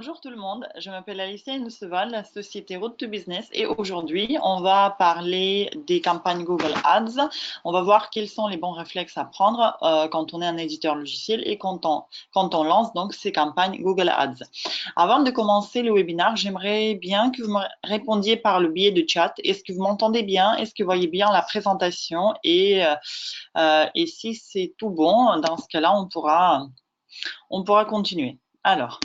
Bonjour tout le monde, je m'appelle Alicia Nusseval, la société Road to Business et aujourd'hui on va parler des campagnes Google Ads. On va voir quels sont les bons réflexes à prendre quand on est un éditeur logiciel et quand on lance donc ces campagnes Google Ads. Avant de commencer le webinaire, j'aimerais bien que vous me répondiez par le biais de chat. Est-ce que vous m'entendez bien? Est-ce que vous voyez bien la présentation? Et si c'est tout bon, dans ce cas-là, on pourra continuer. Alors.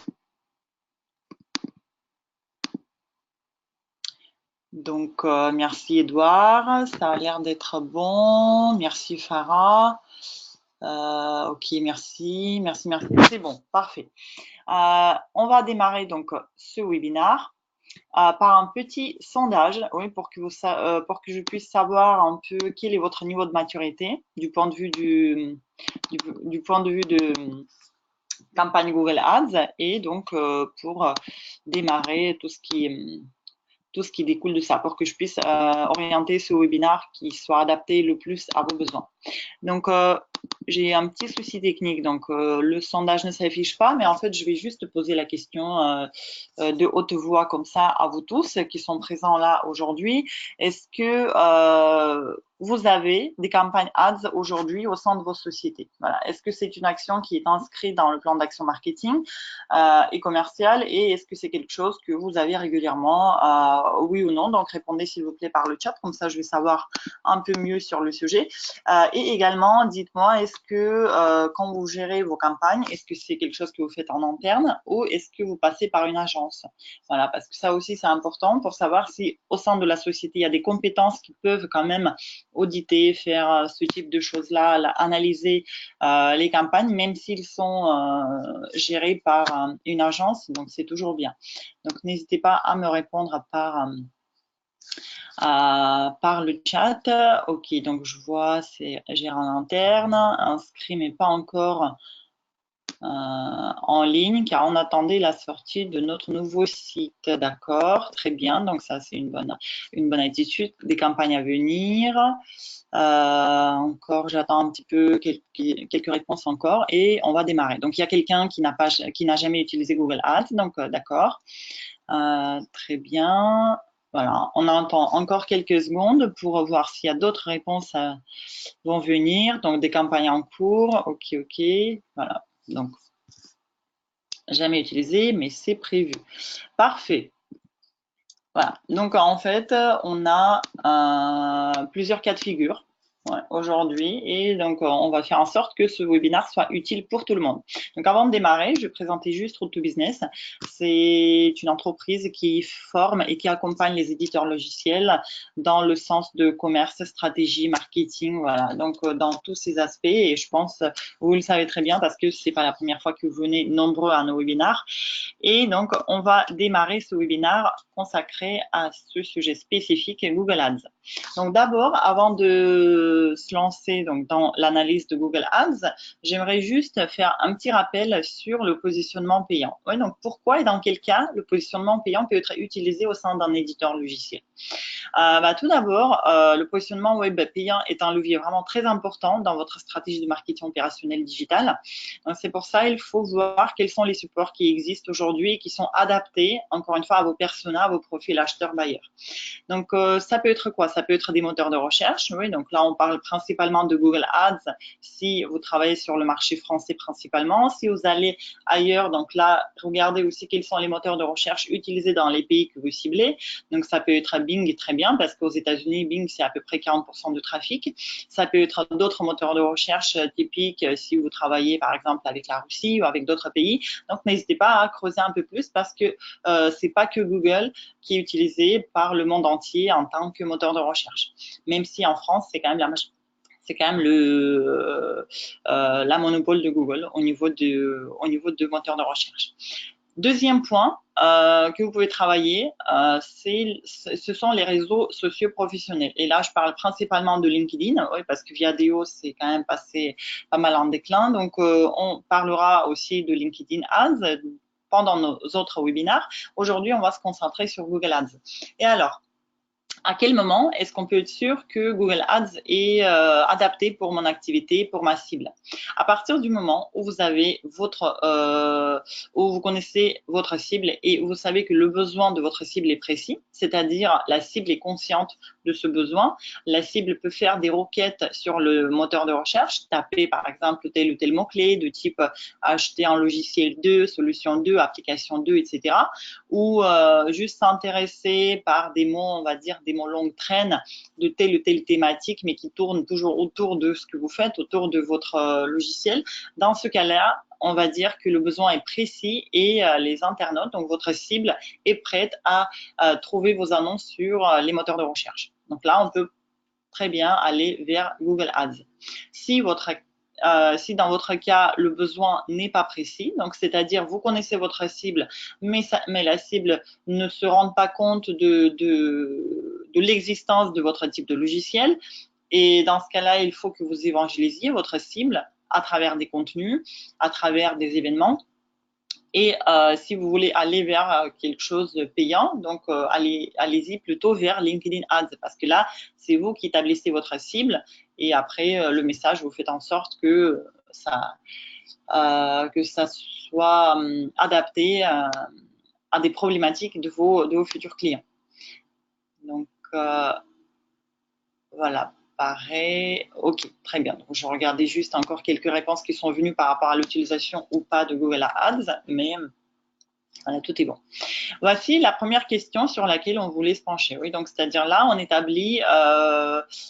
Donc, merci Edouard, ça a l'air d'être bon. Merci Farah. Ok, merci. C'est bon, parfait. On va démarrer donc ce webinaire par un petit sondage, oui, pour que je puisse savoir un peu quel est votre niveau de maturité du point de vue du point de vue de campagne Google Ads et donc pour démarrer tout ce qui découle de ça pour que je puisse orienter ce webinaire qui soit adapté le plus à vos besoins. Donc, j'ai un petit souci technique, donc le sondage ne s'affiche pas, mais en fait, je vais juste poser la question de haute voix comme ça à vous tous qui sont présents là aujourd'hui. Est-ce que vous avez des campagnes ads aujourd'hui au sein de vos sociétés? Voilà. Est-ce que c'est une action qui est inscrite dans le plan d'action marketing et commercial et est-ce que c'est quelque chose que vous avez régulièrement, oui ou non? Donc, répondez s'il vous plaît par le chat, comme ça je vais savoir un peu mieux sur le sujet. Et également, dites-moi, est-ce que quand vous gérez vos campagnes, est-ce que c'est quelque chose que vous faites en interne ou est-ce que vous passez par une agence? Voilà, parce que ça aussi, c'est important pour savoir si au sein de la société, il y a des compétences qui peuvent quand même auditer, faire ce type de choses-là, analyser les campagnes, même s'ils sont gérés par une agence, donc c'est toujours bien. Donc, n'hésitez pas à me répondre par le chat. Ok, donc je vois, c'est géré en interne, inscrit mais pas encore en ligne car on attendait la sortie de notre nouveau site. D'accord, très bien, donc ça c'est une bonne attitude. Des campagnes à venir. Encore, j'attends un petit peu quelques réponses encore et on va démarrer. Donc il y a quelqu'un qui n'a jamais utilisé Google Ads, donc d'accord. Très bien. Voilà, on attend encore quelques secondes pour voir s'il y a d'autres réponses vont venir. Donc, des campagnes en cours. Ok. Voilà. Donc, jamais utilisé, mais c'est prévu. Parfait. Voilà. Donc, en fait, on a plusieurs cas de figure. Ouais, aujourd'hui et donc on va faire en sorte que ce webinaire soit utile pour tout le monde. Donc avant de démarrer, je vais présenter juste Road to Business. C'est une entreprise qui forme et qui accompagne les éditeurs logiciels dans le sens de commerce, stratégie, marketing, voilà. Donc dans tous ces aspects et je pense vous le savez très bien parce que c'est pas la première fois que vous venez nombreux à nos webinaires. Et donc on va démarrer ce webinaire consacré à ce sujet spécifique Google Ads. Donc d'abord, avant de se lancer donc, dans l'analyse de Google Ads, j'aimerais juste faire un petit rappel sur le positionnement payant. Oui, donc pourquoi et dans quel cas le positionnement payant peut être utilisé au sein d'un éditeur logiciel? Tout d'abord, le positionnement web payant est un levier vraiment très important dans votre stratégie de marketing opérationnel digital. Donc, c'est pour ça il faut voir quels sont les supports qui existent aujourd'hui et qui sont adaptés, encore une fois, à vos personas, à vos profils acheteurs-bailleurs. Donc, ça peut être quoi? Ça peut être des moteurs de recherche. Oui, donc là, on parle principalement de Google Ads si vous travaillez sur le marché français principalement. Si vous allez ailleurs, donc là, regardez aussi quels sont les moteurs de recherche utilisés dans les pays que vous ciblez. Donc, ça peut être Bing, très bien, parce qu'aux États-Unis, Bing, c'est à peu près 40% de trafic. Ça peut être d'autres moteurs de recherche typiques si vous travaillez, par exemple, avec la Russie ou avec d'autres pays. Donc, n'hésitez pas à creuser un peu plus parce que c'est pas que Google qui est utilisé par le monde entier en tant que moteur de recherche. Même si en France, c'est quand même la monopole de Google au niveau de moteur de recherche. Deuxième point que vous pouvez travailler, ce sont les réseaux sociaux professionnels. Et là, je parle principalement de LinkedIn, oui, parce que Viadeo, c'est quand même passé pas mal en déclin. Donc, on parlera aussi de LinkedIn Ads pendant nos autres webinaires. Aujourd'hui, on va se concentrer sur Google Ads. Et alors, à quel moment est-ce qu'on peut être sûr que Google Ads est adapté pour mon activité, pour ma cible? À partir du moment où vous avez où vous connaissez votre cible et où vous savez que le besoin de votre cible est précis, c'est-à-dire la cible est consciente de ce besoin, la cible peut faire des requêtes sur le moteur de recherche, taper par exemple tel ou tel mot-clé de type acheter un logiciel 2, solution 2, application 2, etc. Ou juste s'intéresser par des mots, on va dire des mots longue traîne de telle ou telle thématique, mais qui tournent toujours autour de ce que vous faites, autour de votre logiciel. Dans ce cas-là, on va dire que le besoin est précis et les internautes, donc votre cible, est prête à trouver vos annonces sur les moteurs de recherche. Donc là, on peut très bien aller vers Google Ads. Si dans votre cas, le besoin n'est pas précis, donc c'est-à-dire vous connaissez votre cible, mais la cible ne se rend pas compte de l'existence de votre type de logiciel, et dans ce cas-là, il faut que vous évangélisiez votre cible à travers des contenus, à travers des événements. Et si vous voulez aller vers quelque chose de payant, donc allez-y plutôt vers LinkedIn Ads, parce que là, c'est vous qui établissez votre cible et après, le message, vous faites en sorte que ça soit adapté à des problématiques de vos futurs clients. Donc, voilà. Pareil. Ok, très bien. Donc, je regardais juste encore quelques réponses qui sont venues par rapport à l'utilisation ou pas de Google Ads, mais voilà, tout est bon. Voici la première question sur laquelle on voulait se pencher. Oui, donc c'est-à-dire là, on établit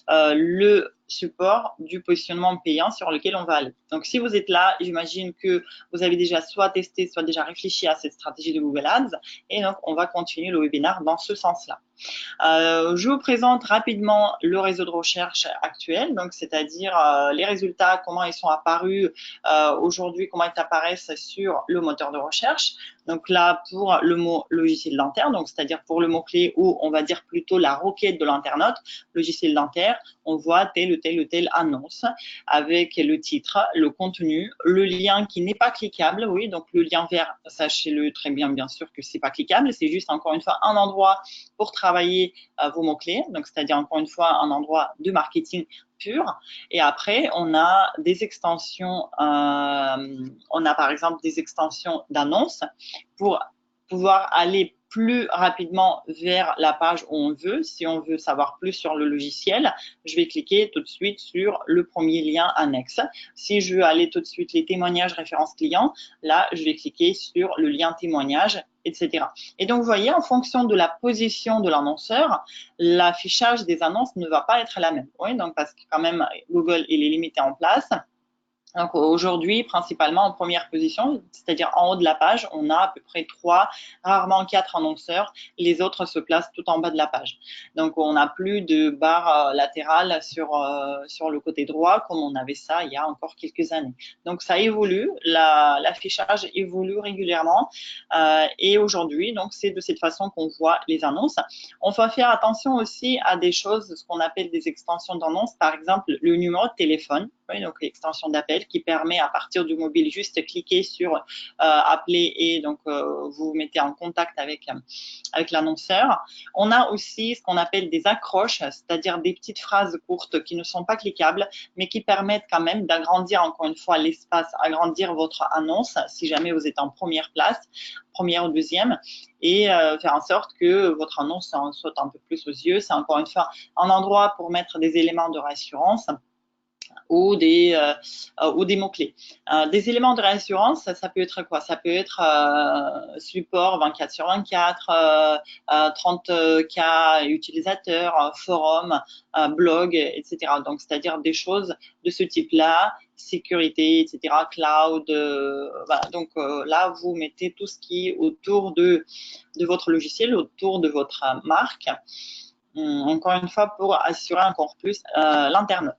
le support du positionnement payant sur lequel on va aller. Donc, si vous êtes là, j'imagine que vous avez déjà soit testé, soit déjà réfléchi à cette stratégie de Google Ads. Et donc, on va continuer le webinaire dans ce sens-là. Je vous présente rapidement le réseau de recherche actuel, donc c'est-à-dire les résultats, comment ils sont apparus aujourd'hui, comment ils apparaissent sur le moteur de recherche. Donc là, pour le mot logiciel dentaire, donc c'est-à-dire pour le mot-clé ou on va dire plutôt la requête de l'internaute, logiciel dentaire, on voit telle ou telle annonce avec le titre, le contenu, le lien qui n'est pas cliquable. Oui, donc le lien vert, sachez-le très bien sûr que c'est pas cliquable, c'est juste encore une fois un endroit pour travailler vos mots-clés, donc c'est-à-dire encore une fois un endroit de marketing pur. Et après, on a des extensions, on a par exemple des extensions d'annonces pour pouvoir aller plus rapidement vers la page où on veut. Si on veut savoir plus sur le logiciel, je vais cliquer tout de suite sur le premier lien annexe. Si je veux aller tout de suite les témoignages références clients, là, je vais cliquer sur le lien témoignage, etc. Et donc, vous voyez, en fonction de la position de l'annonceur, l'affichage des annonces ne va pas être la même. Oui, donc parce que quand même, Google, il est limité en place. Donc aujourd'hui, principalement en première position, c'est-à-dire en haut de la page, on a à peu près 3, rarement 4 annonceurs. Les autres se placent tout en bas de la page. Donc on n'a plus de barre latérale sur le côté droit comme on avait ça il y a encore quelques années. Donc ça évolue, l'affichage évolue régulièrement et aujourd'hui, donc c'est de cette façon qu'on voit les annonces. On va faire attention aussi à des choses, ce qu'on appelle des extensions d'annonces, par exemple le numéro de téléphone. Oui, donc l'extension d'appel qui permet à partir du mobile juste cliquer sur appeler et donc vous vous mettez en contact avec l'annonceur. On a aussi ce qu'on appelle des accroches, c'est-à-dire des petites phrases courtes qui ne sont pas cliquables, mais qui permettent quand même d'agrandir encore une fois l'espace, agrandir votre annonce si jamais vous êtes en première place, première ou deuxième, et faire en sorte que votre annonce saute un peu plus aux yeux. C'est encore une fois un endroit pour mettre des éléments de réassurance ou des mots-clés. Des éléments de réassurance, ça peut être quoi? Ça peut être support 24 sur 24, 30 cas utilisateurs, forum, blog, etc. Donc, c'est-à-dire des choses de ce type-là, sécurité, etc., cloud. Voilà. Donc là, vous mettez tout ce qui est autour de votre logiciel, autour de votre marque. Encore une fois, pour assurer encore plus l'internaute.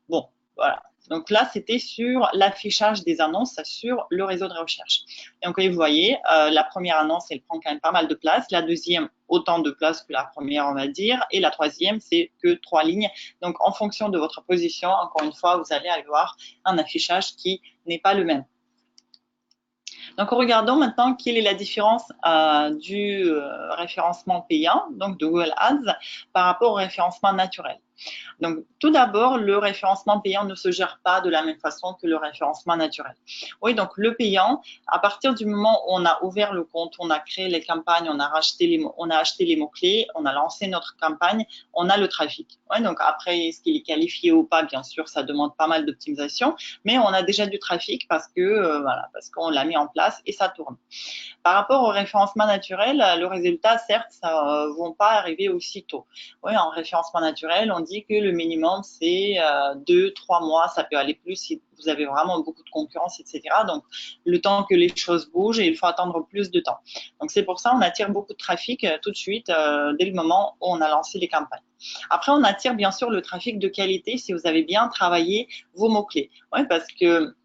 Bon, voilà. Donc là, c'était sur l'affichage des annonces sur le réseau de recherche. Et donc, vous voyez, la première annonce, elle prend quand même pas mal de place. La deuxième, autant de place que la première, on va dire. Et la troisième, c'est que 3 lignes. Donc, en fonction de votre position, encore une fois, vous allez avoir un affichage qui n'est pas le même. Donc, regardons maintenant quelle est la différence du référencement payant, donc de Google Ads, par rapport au référencement naturel. Donc, tout d'abord, le référencement payant ne se gère pas de la même façon que le référencement naturel. Oui, donc le payant, à partir du moment où on a ouvert le compte, on a créé les campagnes, on a acheté les mots-clés, on a lancé notre campagne, on a le trafic. Oui, donc après, est-ce qu'il est qualifié ou pas, bien sûr, ça demande pas mal d'optimisation, mais on a déjà du trafic parce que voilà, parce qu'on l'a mis en place et ça tourne. Par rapport au référencement naturel, le résultat, certes, ça ne vont pas arriver aussitôt. Oui, en référencement naturel, on dit que le minimum, c'est 2-3 mois, ça peut aller plus si vous avez vraiment beaucoup de concurrence, etc. Donc, le temps que les choses bougent, il faut attendre plus de temps. Donc, c'est pour ça on attire beaucoup de trafic tout de suite, dès le moment où on a lancé les campagnes. Après, on attire bien sûr le trafic de qualité si vous avez bien travaillé vos mots-clés. Oui, parce que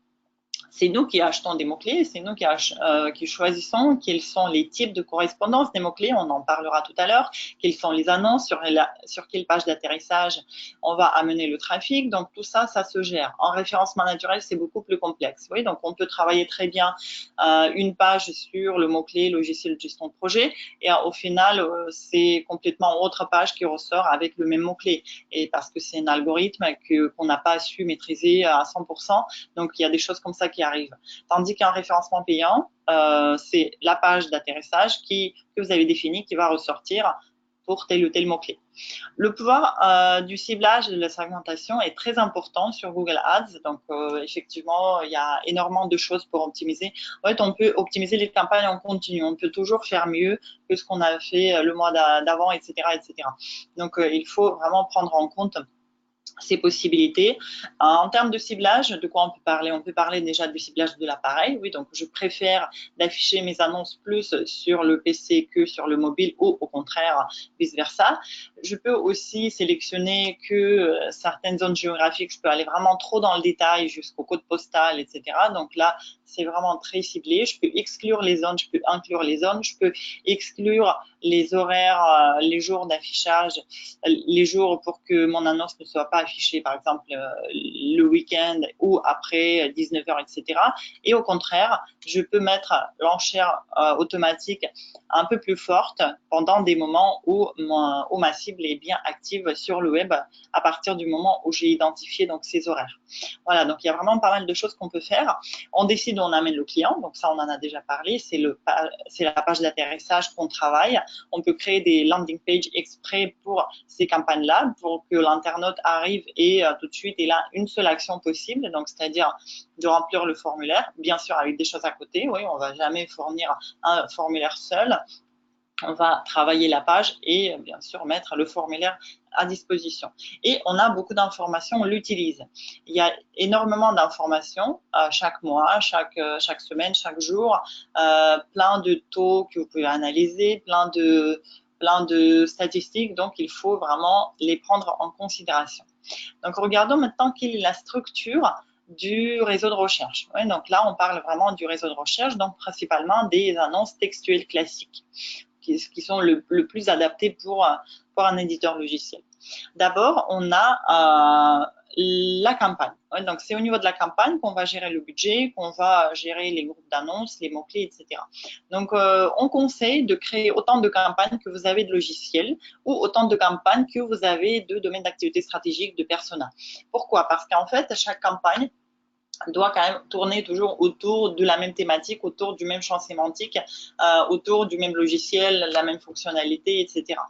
c'est nous qui achetons des mots-clés, c'est nous qui choisissons quels sont les types de correspondance des mots-clés, on en parlera tout à l'heure, quelles sont les annonces, sur quelle page d'atterrissage on va amener le trafic, donc tout ça, ça se gère. En référencement naturel, c'est beaucoup plus complexe. Oui, donc on peut travailler très bien une page sur le mot-clé logiciel de gestion de projet et au final, c'est complètement autre page qui ressort avec le même mot-clé et parce que c'est un algorithme qu'on n'a pas su maîtriser à 100%, donc il y a des choses comme ça qui arrivent. Tandis qu'un référencement payant, c'est la page d'atterrissage que vous avez définie qui va ressortir pour tel ou tel mot-clé. Le pouvoir du ciblage et de la segmentation est très important sur Google Ads. Donc, effectivement, il y a énormément de choses pour optimiser. En fait, on peut optimiser les campagnes en continu. On peut toujours faire mieux que ce qu'on a fait le mois d'avant, etc., etc. Donc, il faut vraiment prendre en compte ces possibilités. En termes de ciblage, de quoi on peut parler? On peut parler déjà du ciblage de l'appareil. Oui, donc je préfère d'afficher mes annonces plus sur le PC que sur le mobile ou au contraire, vice-versa. Je peux aussi sélectionner que certaines zones géographiques, je peux aller vraiment trop dans le détail jusqu'au code postal, etc. Donc là, c'est vraiment très ciblé. Je peux exclure les zones, je peux inclure les zones, je peux exclure les horaires, les jours d'affichage, les jours pour que mon annonce ne soit pas affichée, par exemple, le week-end ou après 19h, etc. Et au contraire, je peux mettre l'enchère automatique un peu plus forte pendant des moments où ma cible est bien active sur le web à partir du moment où j'ai identifié donc ces horaires. Voilà, donc il y a vraiment pas mal de choses qu'on peut faire. On décide où on amène le client, donc ça on en a déjà parlé, c'est la page d'atterrissage qu'on travaille. On peut créer des landing pages exprès pour ces campagnes-là, pour que l'internaute arrive et tout de suite il a une seule action possible, donc c'est-à-dire de remplir le formulaire, bien sûr avec des choses à côté. Oui, on ne va jamais fournir un formulaire seul. On va travailler la page et bien sûr mettre le formulaire à disposition. Et on a beaucoup d'informations, on l'utilise. Il y a énormément d'informations chaque mois, chaque semaine, chaque jour, plein de taux que vous pouvez analyser, plein de statistiques, donc il faut vraiment les prendre en considération. Donc regardons maintenant quelle est la structure du réseau de recherche. Ouais, donc là, on parle vraiment du réseau de recherche, donc principalement des annonces textuelles classiques qui sont le plus adaptés pour un éditeur logiciel. D'abord, on a la campagne. Ouais, donc, c'est au niveau de la campagne qu'on va gérer le budget, qu'on va gérer les groupes d'annonces, les mots-clés, etc. Donc, on conseille de créer autant de campagnes que vous avez de logiciels ou autant de campagnes que vous avez de domaines d'activité stratégique, de persona. Pourquoi? Parce qu'en fait, chaque campagne doit quand même tourner toujours autour de la même thématique, autour du même champ sémantique, autour du même logiciel, la même fonctionnalité, etc.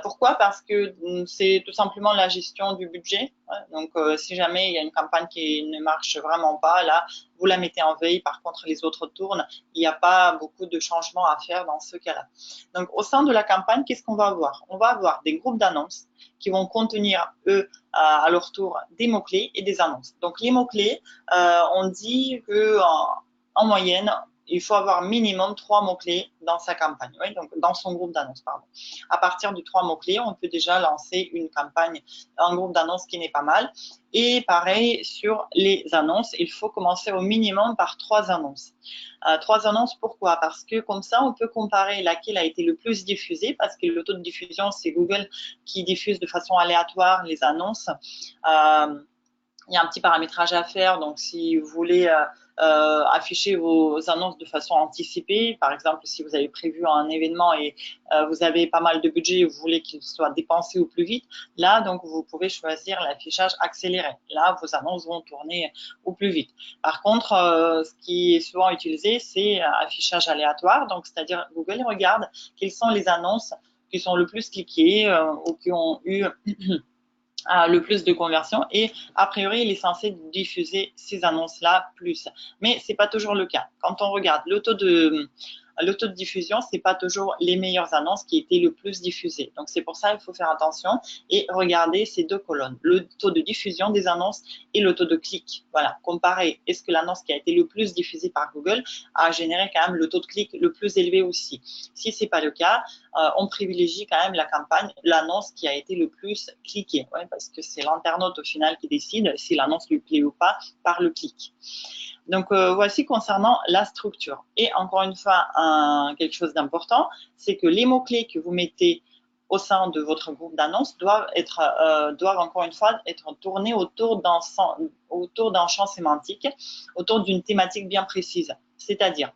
Pourquoi? Parce que c'est tout simplement la gestion du budget. Ouais. Donc, si jamais il y a une campagne qui ne marche vraiment pas, là, vous la mettez en veille. Par contre, les autres tournent. Il n'y a pas beaucoup de changements à faire dans ce cas-là. Donc, au sein de la campagne, qu'est-ce qu'on va avoir? On va avoir des groupes d'annonces qui vont contenir, eux, à leur tour, des mots-clés et des annonces. Donc, les mots-clés, on dit qu'en moyenne, il faut avoir minimum 3 mots-clés dans sa campagne, oui, donc dans son groupe d'annonces, pardon. À partir de 3 mots-clés, on peut déjà lancer une campagne, un groupe d'annonces qui n'est pas mal. Et pareil, sur les annonces, il faut commencer au minimum par 3 annonces. 3 annonces, pourquoi? Parce que comme ça, on peut comparer laquelle a été le plus diffusée, parce que le taux de diffusion, c'est Google qui diffuse de façon aléatoire les annonces. il y a un petit paramétrage à faire. Donc, si vous voulez afficher vos annonces de façon anticipée, par exemple, si vous avez prévu un événement et vous avez pas mal de budget et vous voulez qu'il soit dépensé au plus vite, là, donc, vous pouvez choisir l'affichage accéléré. Là, vos annonces vont tourner au plus vite. Par contre, ce qui est souvent utilisé, c'est affichage aléatoire. Donc, c'est-à-dire, Google regarde quelles sont les annonces qui sont le plus cliquées ou qui ont eu le plus de conversions et a priori il est censé diffuser ces annonces-là plus. Mais c'est pas toujours le cas. Quand on regarde le taux de diffusion, c'est pas toujours les meilleures annonces qui étaient le plus diffusées. Donc c'est pour ça qu'il faut faire attention et regarder ces deux colonnes, le taux de diffusion des annonces et le taux de clic. Voilà, comparer est-ce que l'annonce qui a été le plus diffusée par Google a généré quand même le taux de clic le plus élevé aussi. Si c'est pas le cas, on privilégie quand même la campagne, l'annonce qui a été le plus cliquée, ouais, parce que c'est l'internaute au final qui décide si l'annonce lui plaît ou pas par le clic. Donc, voici concernant la structure. Et encore une fois, quelque chose d'important, c'est que les mots-clés que vous mettez au sein de votre groupe d'annonces doivent encore une fois être tournés autour d'un champ sémantique, autour d'une thématique bien précise. C'est-à-dire,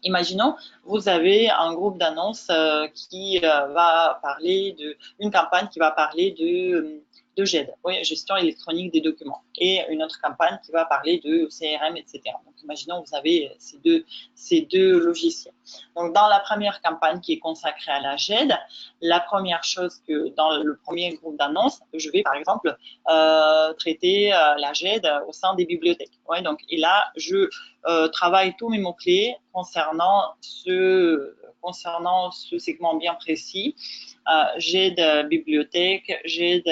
imaginons, vous avez un groupe d'annonces qui va parler une campagne qui va parler de GED, oui, gestion électronique des documents, et une autre campagne qui va parler de CRM, etc. Donc, imaginons, vous avez ces deux logiciels. Donc, dans la première campagne qui est consacrée à la GED, la première chose que dans le premier groupe d'annonces, je vais par exemple traiter la GED au sein des bibliothèques. Ouais, donc, et là, je travaille tous mes mots-clés concernant ce segment bien précis. GED bibliothèque, GED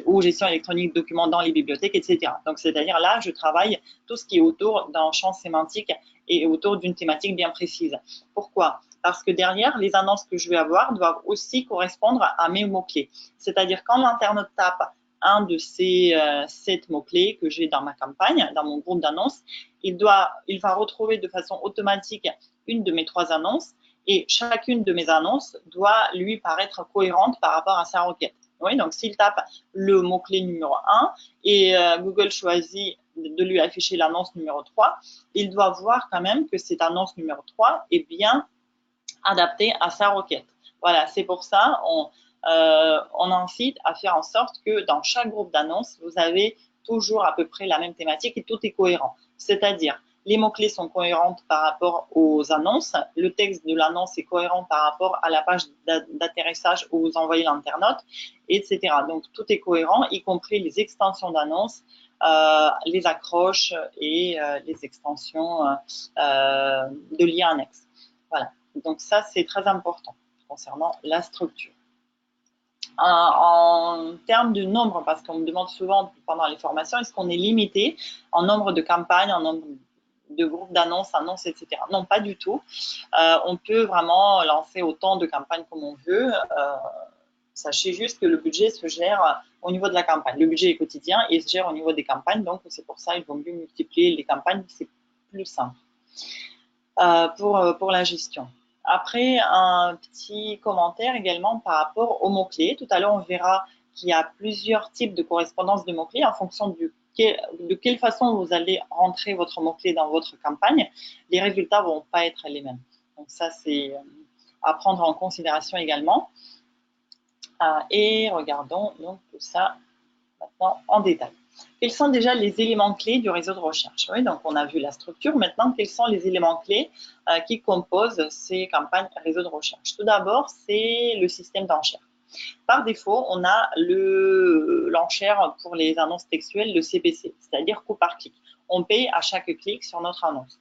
ou gestion électronique de documents dans les bibliothèques, etc. Donc, c'est-à-dire là, je travaille tout ce qui est autour d'un champ sémantique et autour d'une thématique bien précise. Pourquoi ? Parce que derrière, les annonces que je vais avoir doivent aussi correspondre à mes mots-clés. C'est-à-dire quand l'internaute tape un de ces 7 mots-clés que j'ai dans ma campagne, dans mon groupe d'annonces, il va retrouver de façon automatique une de mes 3 annonces et chacune de mes annonces doit lui paraître cohérente par rapport à sa requête. Oui, donc s'il tape le mot-clé numéro 1 et Google choisit de lui afficher l'annonce numéro 3, il doit voir quand même que cette annonce numéro 3 est bien adaptée à sa requête. Voilà, c'est pour ça on incite à faire en sorte que dans chaque groupe d'annonces, vous avez toujours à peu près la même thématique et tout est cohérent. C'est-à-dire, les mots-clés sont cohérents par rapport aux annonces, le texte de l'annonce est cohérent par rapport à la page d'atterrissage où vous envoyez l'internaute, etc. Donc, tout est cohérent, y compris les extensions d'annonces, les accroches et les extensions de liens annexes. Voilà, donc ça, c'est très important concernant la structure. En termes de nombre, parce qu'on me demande souvent pendant les formations, est-ce qu'on est limité en nombre de campagnes, en nombre de groupes d'annonces, annonces, etc. Non, pas du tout. On peut vraiment lancer autant de campagnes comme on veut. Sachez juste que le budget se gère au niveau de la campagne. Le budget est quotidien et se gère au niveau des campagnes, donc c'est pour ça qu'il vaut mieux multiplier les campagnes, c'est plus simple pour la gestion. Après, un petit commentaire également par rapport aux mots-clés. Tout à l'heure, on verra qu'il y a plusieurs types de correspondance de mots-clés en fonction de quelle façon vous allez rentrer votre mot-clé dans votre campagne. Les résultats ne vont pas être les mêmes. Donc ça, c'est à prendre en considération également. Et regardons donc tout ça maintenant en détail. Quels sont déjà les éléments clés du réseau de recherche? Oui, donc on a vu la structure. Maintenant, quels sont les éléments clés qui composent ces campagnes réseau de recherche? Tout d'abord, c'est le système d'enchères. Par défaut, on a l'enchère pour les annonces textuelles, le CPC, c'est-à-dire coût par clic. On paye à chaque clic sur notre annonce.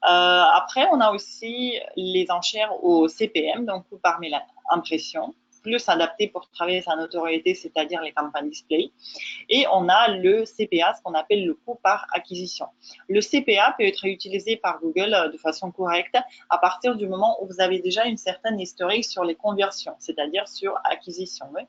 Après, on a aussi les enchères au CPM, donc coût par impression, plus adapté pour travailler sa notoriété, c'est-à-dire les campagnes display. Et on a le CPA, ce qu'on appelle le coût par acquisition. Le CPA peut être utilisé par Google de façon correcte à partir du moment où vous avez déjà une certaine historique sur les conversions, c'est-à-dire sur acquisition. Oui.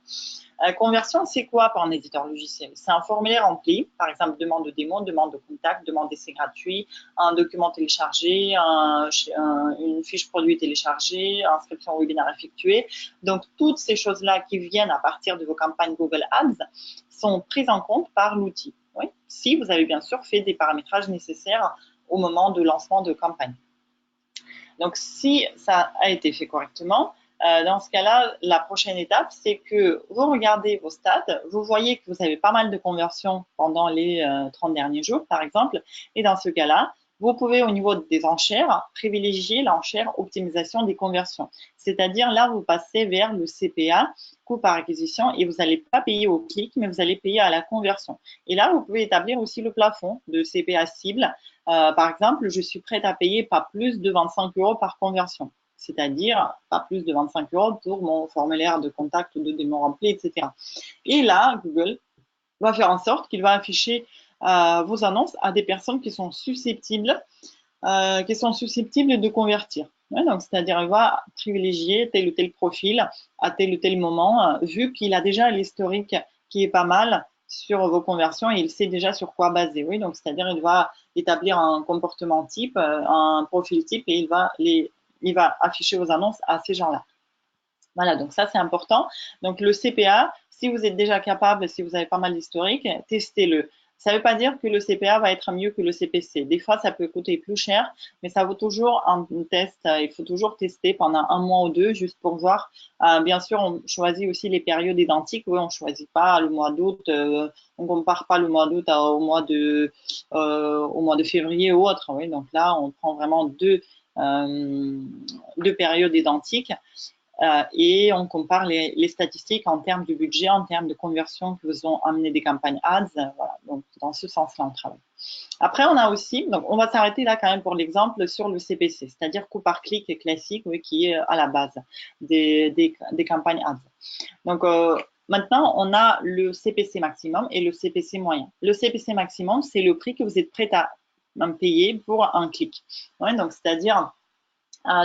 Conversion, c'est quoi pour un éditeur logiciel? C'est un formulaire rempli, par exemple, demande de démo, demande de contact, demande d'essai gratuit, un document téléchargé, une fiche produit téléchargée, inscription au webinaire effectuée. Donc, toutes ces choses-là qui viennent à partir de vos campagnes Google Ads sont prises en compte par l'outil. Oui, si vous avez bien sûr fait des paramétrages nécessaires au moment de lancement de campagne. Donc, si ça a été fait correctement, dans ce cas-là, la prochaine étape, c'est que vous regardez vos stats, vous voyez que vous avez pas mal de conversions pendant les 30 derniers jours, par exemple, et dans ce cas-là, vous pouvez, au niveau des enchères, privilégier l'enchère optimisation des conversions. C'est-à-dire, là, vous passez vers le CPA, coût par acquisition, et vous n'allez pas payer au clic, mais vous allez payer à la conversion. Et là, vous pouvez établir aussi le plafond de CPA cible. Par exemple, je suis prête à payer pas plus de 25 € par conversion, c'est-à-dire pas plus de 25 € pour mon formulaire de contact, de démo rempli, etc. Et là, Google va faire en sorte qu'il va afficher vos annonces à des personnes qui sont susceptibles de convertir. Ouais, donc, c'est-à-dire, il va privilégier tel ou tel profil à tel ou tel moment, vu qu'il a déjà l'historique qui est pas mal sur vos conversions et il sait déjà sur quoi baser. Oui, donc, c'est-à-dire, il va établir un comportement type, un profil type et il va afficher vos annonces à ces gens-là. Voilà, donc ça, c'est important. Donc, le CPA, si vous êtes déjà capable, si vous avez pas mal d'historique, testez-le. Ça ne veut pas dire que le CPA va être mieux que le CPC. Des fois, ça peut coûter plus cher, mais ça vaut toujours un test. Il faut toujours tester pendant un mois ou deux, juste pour voir. Bien sûr, on choisit aussi les périodes identiques. Oui, on ne choisit pas le mois d'août. On ne compare pas le mois d'août au mois de février ou autre. Oui, donc là, on prend vraiment deux périodes identiques. Et on compare les statistiques en termes de budget, en termes de conversion que vous ont amené des campagnes ads. Voilà, donc dans ce sens-là, on travaille. Après, on a aussi, donc on va s'arrêter là quand même pour l'exemple sur le CPC, c'est-à-dire coût par clic classique, oui, qui est à la base des campagnes ads. Donc, maintenant, on a le CPC maximum et le CPC moyen. Le CPC maximum, c'est le prix que vous êtes prêt à payer pour un clic. Ouais, donc, c'est-à-dire,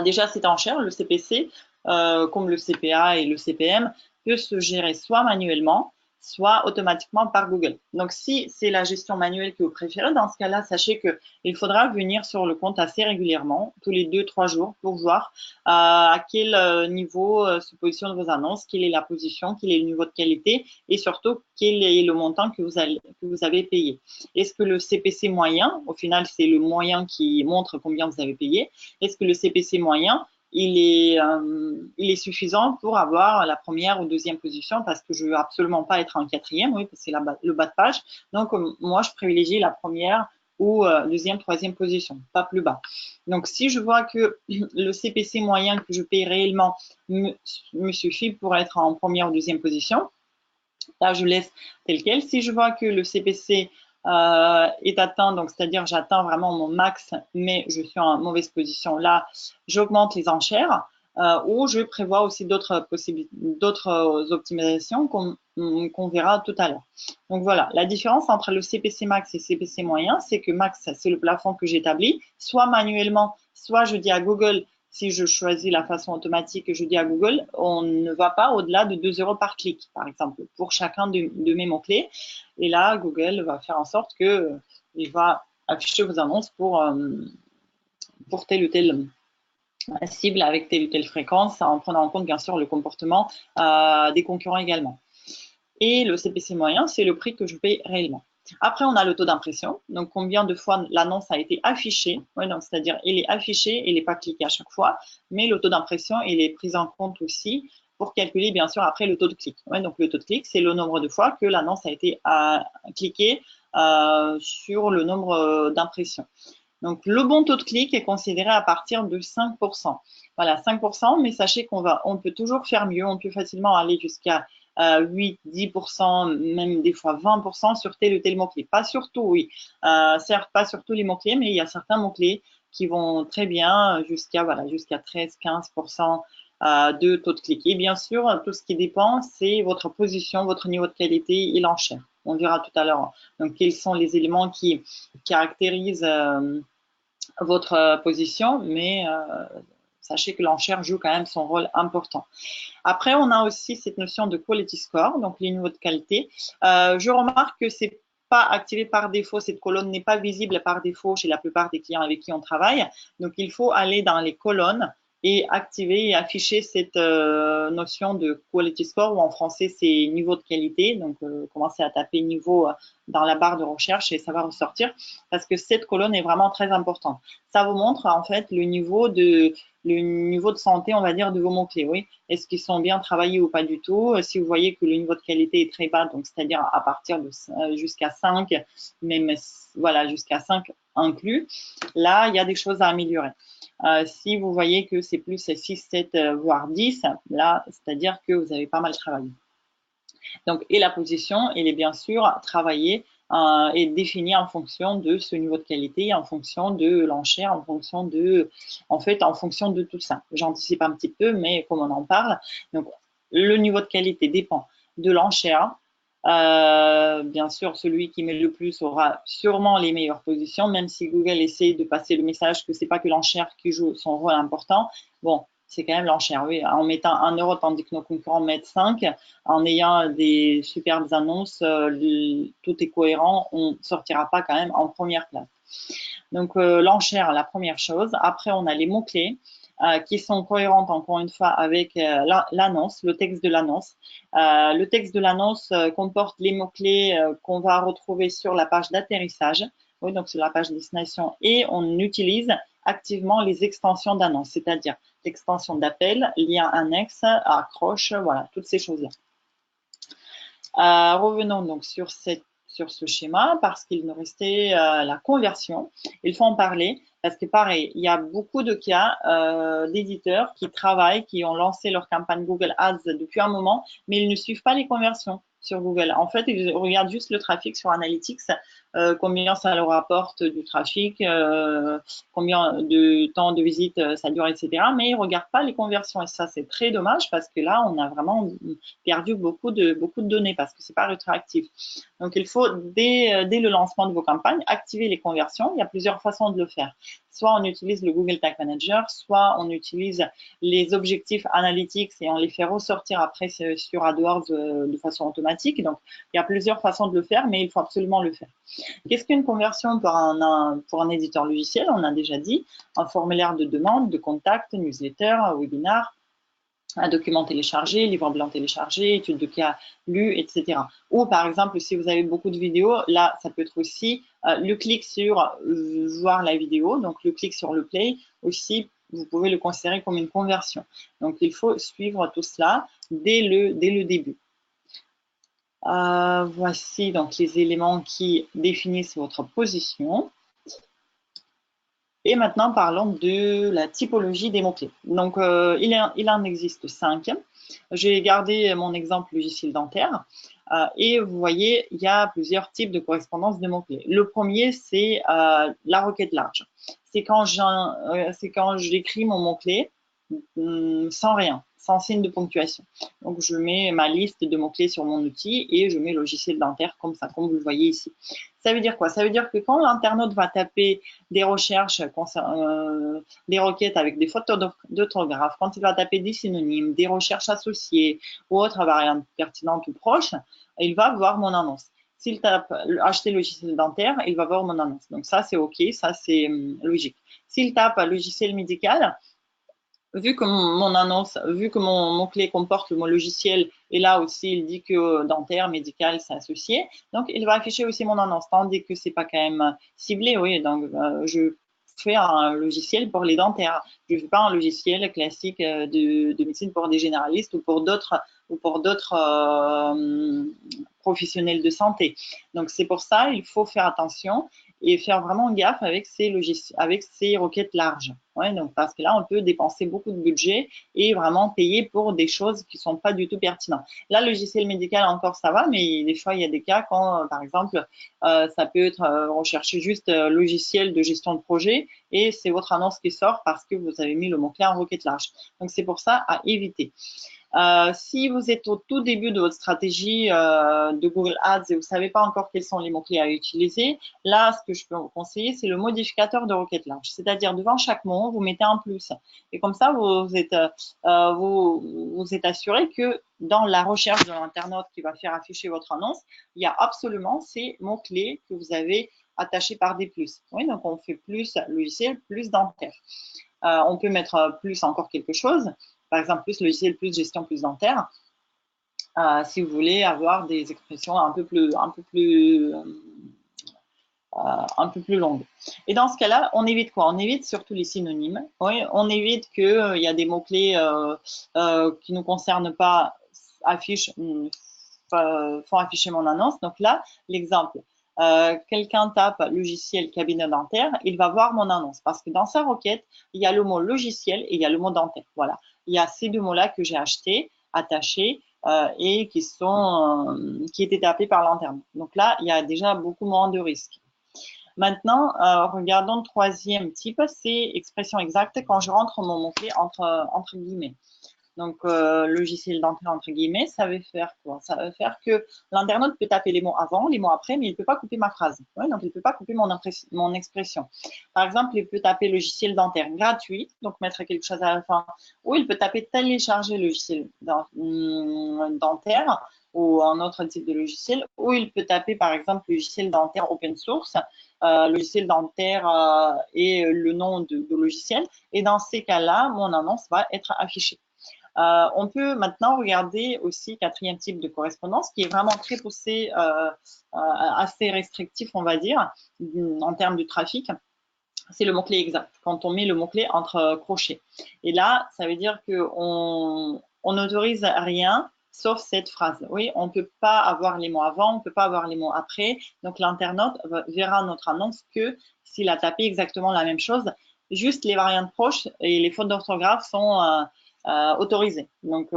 déjà, c'est en cher, le CPC, comme le CPA et le CPM, peut se gérer soit manuellement, soit automatiquement par Google. Donc, si c'est la gestion manuelle que vous préférez, dans ce cas-là, sachez qu'il faudra venir sur le compte assez régulièrement, tous les 2-3 jours, pour voir à quel niveau se positionnent vos annonces, quelle est la position, quel est le niveau de qualité et surtout quel est le montant que vous avez payé. Est-ce que le CPC moyen, au final, c'est le moyen qui montre combien vous avez payé, est-ce que le CPC moyen, il est suffisant pour avoir la première ou deuxième position parce que je ne veux absolument pas être en quatrième, oui, parce que c'est le bas de page. Donc, moi, je privilégie la première ou deuxième, troisième position, pas plus bas. Donc, si je vois que le CPC moyen que je paye réellement me suffit pour être en première ou deuxième position, là, je laisse tel quel. Si je vois que le CPC est atteint, donc c'est-à-dire j'atteins vraiment mon max, mais je suis en mauvaise position, là, j'augmente les enchères ou je prévois aussi d'autres optimisations qu'on verra tout à l'heure. Donc voilà, la différence entre le CPC max et CPC moyen, c'est que max, c'est le plafond que j'établis, soit manuellement, soit je dis à Google, si je choisis la façon automatique, je dis à Google, on ne va pas au-delà de 2 € par clic, par exemple, pour chacun de mes mots-clés. Et là, Google va faire en sorte qu'il va afficher vos annonces pour telle ou telle cible avec telle ou telle fréquence, en prenant en compte, bien sûr, le comportement des concurrents également. Et le CPC moyen, c'est le prix que je paye réellement. Après, on a le taux d'impression. Donc, combien de fois l'annonce a été affichée. Ouais, donc, c'est-à-dire, il est affiché, il n'est pas cliqué à chaque fois. Mais le taux d'impression, il est pris en compte aussi pour calculer, bien sûr, après le taux de clic. Ouais, donc, le taux de clic, c'est le nombre de fois que l'annonce a été cliquée sur le nombre d'impressions. Donc, le bon taux de clic est considéré à partir de 5%. Voilà, 5%, mais sachez on peut toujours faire mieux. On peut facilement aller jusqu'à 8, 10%, même des fois 20% sur tel ou tel mot-clé. Pas sur tout, oui. Certes, pas sur tous les mots-clés, mais il y a certains mots-clés qui vont très bien jusqu'à 13, 15% de taux de clic. Et bien sûr, tout ce qui dépend, c'est votre position, votre niveau de qualité et l'enchère. On verra tout à l'heure. Donc, quels sont les éléments qui caractérisent votre position, mais sachez que l'enchère joue quand même son rôle important. Après, on a aussi cette notion de quality score, donc les niveaux de qualité. Je remarque que c'est pas activé par défaut, cette colonne n'est pas visible par défaut chez la plupart des clients avec qui on travaille. Donc, il faut aller dans les colonnes et activer et afficher cette notion de quality score, ou en français, c'est niveau de qualité. Donc, commencez à taper niveau dans la barre de recherche et ça va ressortir parce que cette colonne est vraiment très importante. Ça vous montre en fait le niveau de santé, on va dire, de vos mots-clés. Oui. Est-ce qu'ils sont bien travaillés ou pas du tout? Si vous voyez que le niveau de qualité est très bas, donc c'est-à-dire à partir de jusqu'à 5, même voilà, jusqu'à 5 inclus, là, il y a des choses à améliorer. Si vous voyez que c'est plus 6, 7, voire 10, là, c'est-à-dire que vous avez pas mal travaillé. Donc, et la position, elle est bien sûr travaillée et définie en fonction de ce niveau de qualité, en fonction de l'enchère, en fonction de tout ça. J'anticipe un petit peu, mais comme on en parle, donc le niveau de qualité dépend de l'enchère. Bien sûr, celui qui met le plus aura sûrement les meilleures positions, même si Google essaie de passer le message que c'est pas que l'enchère qui joue son rôle important. Bon, c'est quand même l'enchère, oui. En mettant 1 euro, tandis que nos concurrents mettent 5, en ayant des superbes annonces, tout est cohérent, on ne sortira pas quand même en première place. Donc, l'enchère, la première chose. Après, on a les mots-clés qui sont cohérentes, encore une fois, avec l'annonce, le texte de l'annonce. Le texte de l'annonce comporte les mots-clés qu'on va retrouver sur la page d'atterrissage, oui, donc sur la page destination, et on utilise activement les extensions d'annonce, c'est-à-dire l'extension d'appel, lien annexe, accroche, voilà, toutes ces choses-là. Revenons donc sur ce schéma parce qu'il nous restait la conversion. Il faut en parler parce que pareil, il y a beaucoup de cas d'éditeurs qui travaillent, qui ont lancé leur campagne Google Ads depuis un moment, mais ils ne suivent pas les conversions sur Google. En fait, ils regardent juste le trafic sur Analytics, combien ça leur apporte du trafic, combien de temps de visite ça dure, etc. Mais ils ne regardent pas les conversions et ça, c'est très dommage parce que là, on a vraiment perdu beaucoup de données parce que c'est pas rétroactif. Donc, il faut, dès le lancement de vos campagnes, activer les conversions. Il y a plusieurs façons de le faire. Soit on utilise le Google Tag Manager, soit on utilise les objectifs Analytics et on les fait ressortir après sur AdWords de façon automatique. Donc, il y a plusieurs façons de le faire, mais il faut absolument le faire. Qu'est-ce qu'une conversion pour un éditeur logiciel? On a déjà dit, un formulaire de demande, de contact, newsletter, webinar, un document téléchargé, livre blanc téléchargé, étude de cas lue, etc. Ou par exemple, si vous avez beaucoup de vidéos, là, ça peut être aussi le clic sur voir la vidéo, donc le clic sur le play, aussi, vous pouvez le considérer comme une conversion. Donc, il faut suivre tout cela dès le début. Voici donc les éléments qui définissent votre position. Et maintenant, parlons de la typologie des mots-clés. Donc, il en existe 5. J'ai gardé mon exemple logiciel dentaire. Et vous voyez, il y a plusieurs types de correspondance de mots-clés. Le premier, c'est la requête large. C'est quand j'écris mon mot-clé sans rien, sans signe de ponctuation. Donc, je mets ma liste de mots-clés sur mon outil et je mets logiciel dentaire comme ça, comme vous le voyez ici. Ça veut dire quoi? Ça veut dire que quand l'internaute va taper des recherches, des requêtes avec des fautes d'orthographe, quand il va taper des synonymes, des recherches associées ou autres variantes pertinentes ou proches, il va voir mon annonce. S'il tape acheter logiciel dentaire, il va voir mon annonce. Donc ça, c'est OK, ça, c'est logique. S'il tape logiciel médical, vu que mon annonce, vu que mon mot-clé comporte le mot logiciel, et là aussi, il dit que dentaire, médical, c'est associé, donc il va afficher aussi mon annonce, tandis que c'est pas quand même ciblé, oui, donc je fais un logiciel pour les dentaires, je ne fais pas un logiciel classique de médecine pour des généralistes ou pour d'autres professionnels de santé. Donc c'est pour ça, il faut faire attention et faire vraiment gaffe avec ces requêtes larges. Ouais, donc parce que là, on peut dépenser beaucoup de budget et vraiment payer pour des choses qui sont pas du tout pertinentes. Là, le logiciel médical, encore, ça va, mais des fois, il y a des cas quand, par exemple, ça peut être recherché juste logiciel de gestion de projet et c'est votre annonce qui sort parce que vous avez mis le mot-clé en requête large. Donc, c'est pour ça à éviter. Si vous êtes au tout début de votre stratégie de Google Ads et vous ne savez pas encore quels sont les mots-clés à utiliser, là, ce que je peux vous conseiller, c'est le modificateur de requête large. C'est-à-dire, devant chaque mot, vous mettez un plus. Et comme ça, vous êtes assuré que dans la recherche de l'internaute qui va faire afficher votre annonce, il y a absolument ces mots-clés que vous avez attachés par des plus. Oui, donc on fait plus logiciel, plus dentaire. On peut mettre plus encore quelque chose. Par exemple, plus logiciel, plus gestion, plus dentaire. Si vous voulez avoir des expressions un peu plus longues. Et dans ce cas-là, on évite quoi? On évite surtout les synonymes. Oui, on évite qu'il y a des mots-clés qui ne nous concernent pas font afficher mon annonce. Donc là, l'exemple, quelqu'un tape logiciel cabinet dentaire, il va voir mon annonce parce que dans sa requête, il y a le mot logiciel et il y a le mot dentaire. Voilà, il y a ces deux mots-là que j'ai achetés, attachés et qui étaient tapés par l'internaute. Donc là, il y a déjà beaucoup moins de risques. Maintenant, regardons le troisième type, c'est expression exacte quand je rentre mon mot-clé entre guillemets. Donc, logiciel dentaire entre guillemets, ça veut faire quoi? Ça veut faire que l'internaute peut taper les mots avant, les mots après, mais il ne peut pas couper ma phrase. Ouais, donc, il ne peut pas couper mon expression. Par exemple, il peut taper logiciel dentaire gratuit, donc mettre quelque chose à la fin, ou il peut taper télécharger logiciel dentaire ou un autre type de logiciel, ou il peut taper par exemple logiciel dentaire open source, logiciel dentaire et le nom de logiciel. Et dans ces cas-là, mon annonce va être affichée. On peut maintenant regarder aussi quatrième type de correspondance qui est vraiment très poussé, assez restrictif, on va dire, en termes de trafic. C'est le mot-clé exact, quand on met le mot-clé entre crochets. Et là, ça veut dire qu'on n'autorise rien sauf cette phrase. Oui, on ne peut pas avoir les mots avant, on ne peut pas avoir les mots après. Donc, l'internaute verra notre annonce que s'il a tapé exactement la même chose. Juste les variantes proches et les fautes d'orthographe sont autorisées. Donc,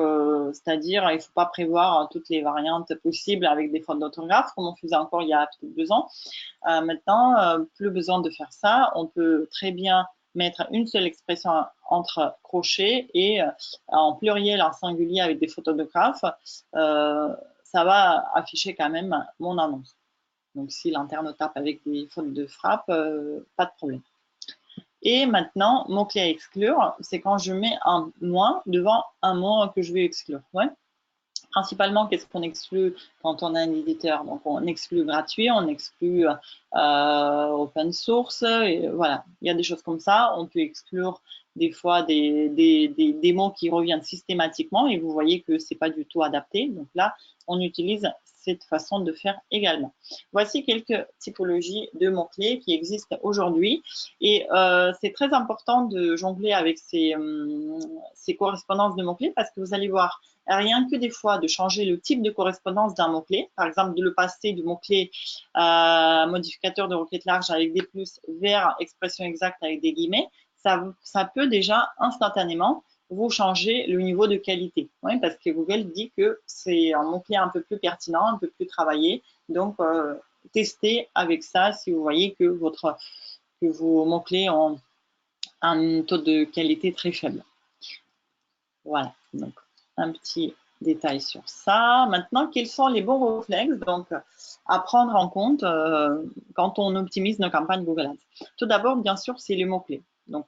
c'est-à-dire, il ne faut pas prévoir toutes les variantes possibles avec des fautes d'orthographe, comme on faisait encore il y a peut-être 2 ans. Maintenant, plus besoin de faire ça. On peut très bien mettre une seule expression entre crochets et en pluriel, en singulier avec des photographes, ça va afficher quand même mon annonce. Donc, si l'internaute tape avec des fautes de frappe, pas de problème. Et maintenant, mot-clé à exclure, c'est quand je mets un moins devant un mot que je vais exclure. Ouais. Principalement, qu'est-ce qu'on exclut quand on a un éditeur? Donc, on exclut gratuit, on exclut open source, et voilà. Il y a des choses comme ça. On peut exclure des fois des mots qui reviennent systématiquement et vous voyez que c'est pas du tout adapté. Donc là, on utilise cette façon de faire également. Voici quelques typologies de mots-clés qui existent aujourd'hui et c'est très important de jongler avec ces correspondances de mots-clés parce que vous allez voir rien que des fois de changer le type de correspondance d'un mot-clé, par exemple de le passer du mot-clé modificateur de requête large avec des plus vers expression exacte avec des guillemets, ça peut déjà instantanément vous changer le niveau de qualité. Oui, parce que Google dit que c'est un mot-clé un peu plus pertinent, un peu plus travaillé. Donc, testez avec ça si vous voyez que vos mots-clés ont un taux de qualité très faible. Voilà, donc un petit détail sur ça. Maintenant, quels sont les bons réflexes donc, à prendre en compte quand on optimise nos campagnes Google Ads? Tout d'abord, bien sûr, c'est les mots-clés. Donc,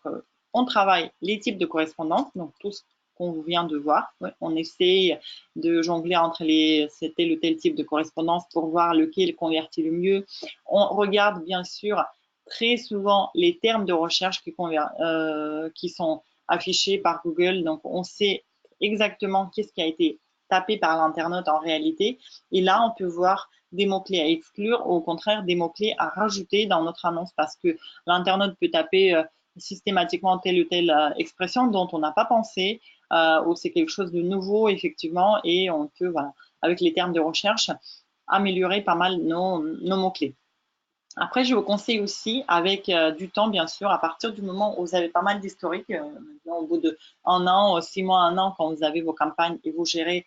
on travaille les types de correspondance, donc tout ce qu'on vient de voir. Ouais, on essaie de jongler entre c'est tel ou tel type de correspondance pour voir lequel convertit le mieux. On regarde bien sûr très souvent les termes de recherche qui sont affichés par Google. Donc, on sait exactement qu'est-ce qui a été tapé par l'internaute en réalité. Et là, on peut voir des mots-clés à exclure ou au contraire des mots-clés à rajouter dans notre annonce parce que l'internaute peut taper systématiquement telle ou telle expression dont on n'a pas pensé ou c'est quelque chose de nouveau effectivement et on peut, voilà, avec les termes de recherche, améliorer pas mal nos mots-clés. Après, je vous conseille aussi, avec du temps, bien sûr, à partir du moment où vous avez pas mal d'historique, au bout de 1 an, 6 mois, 1 an, quand vous avez vos campagnes et vous gérez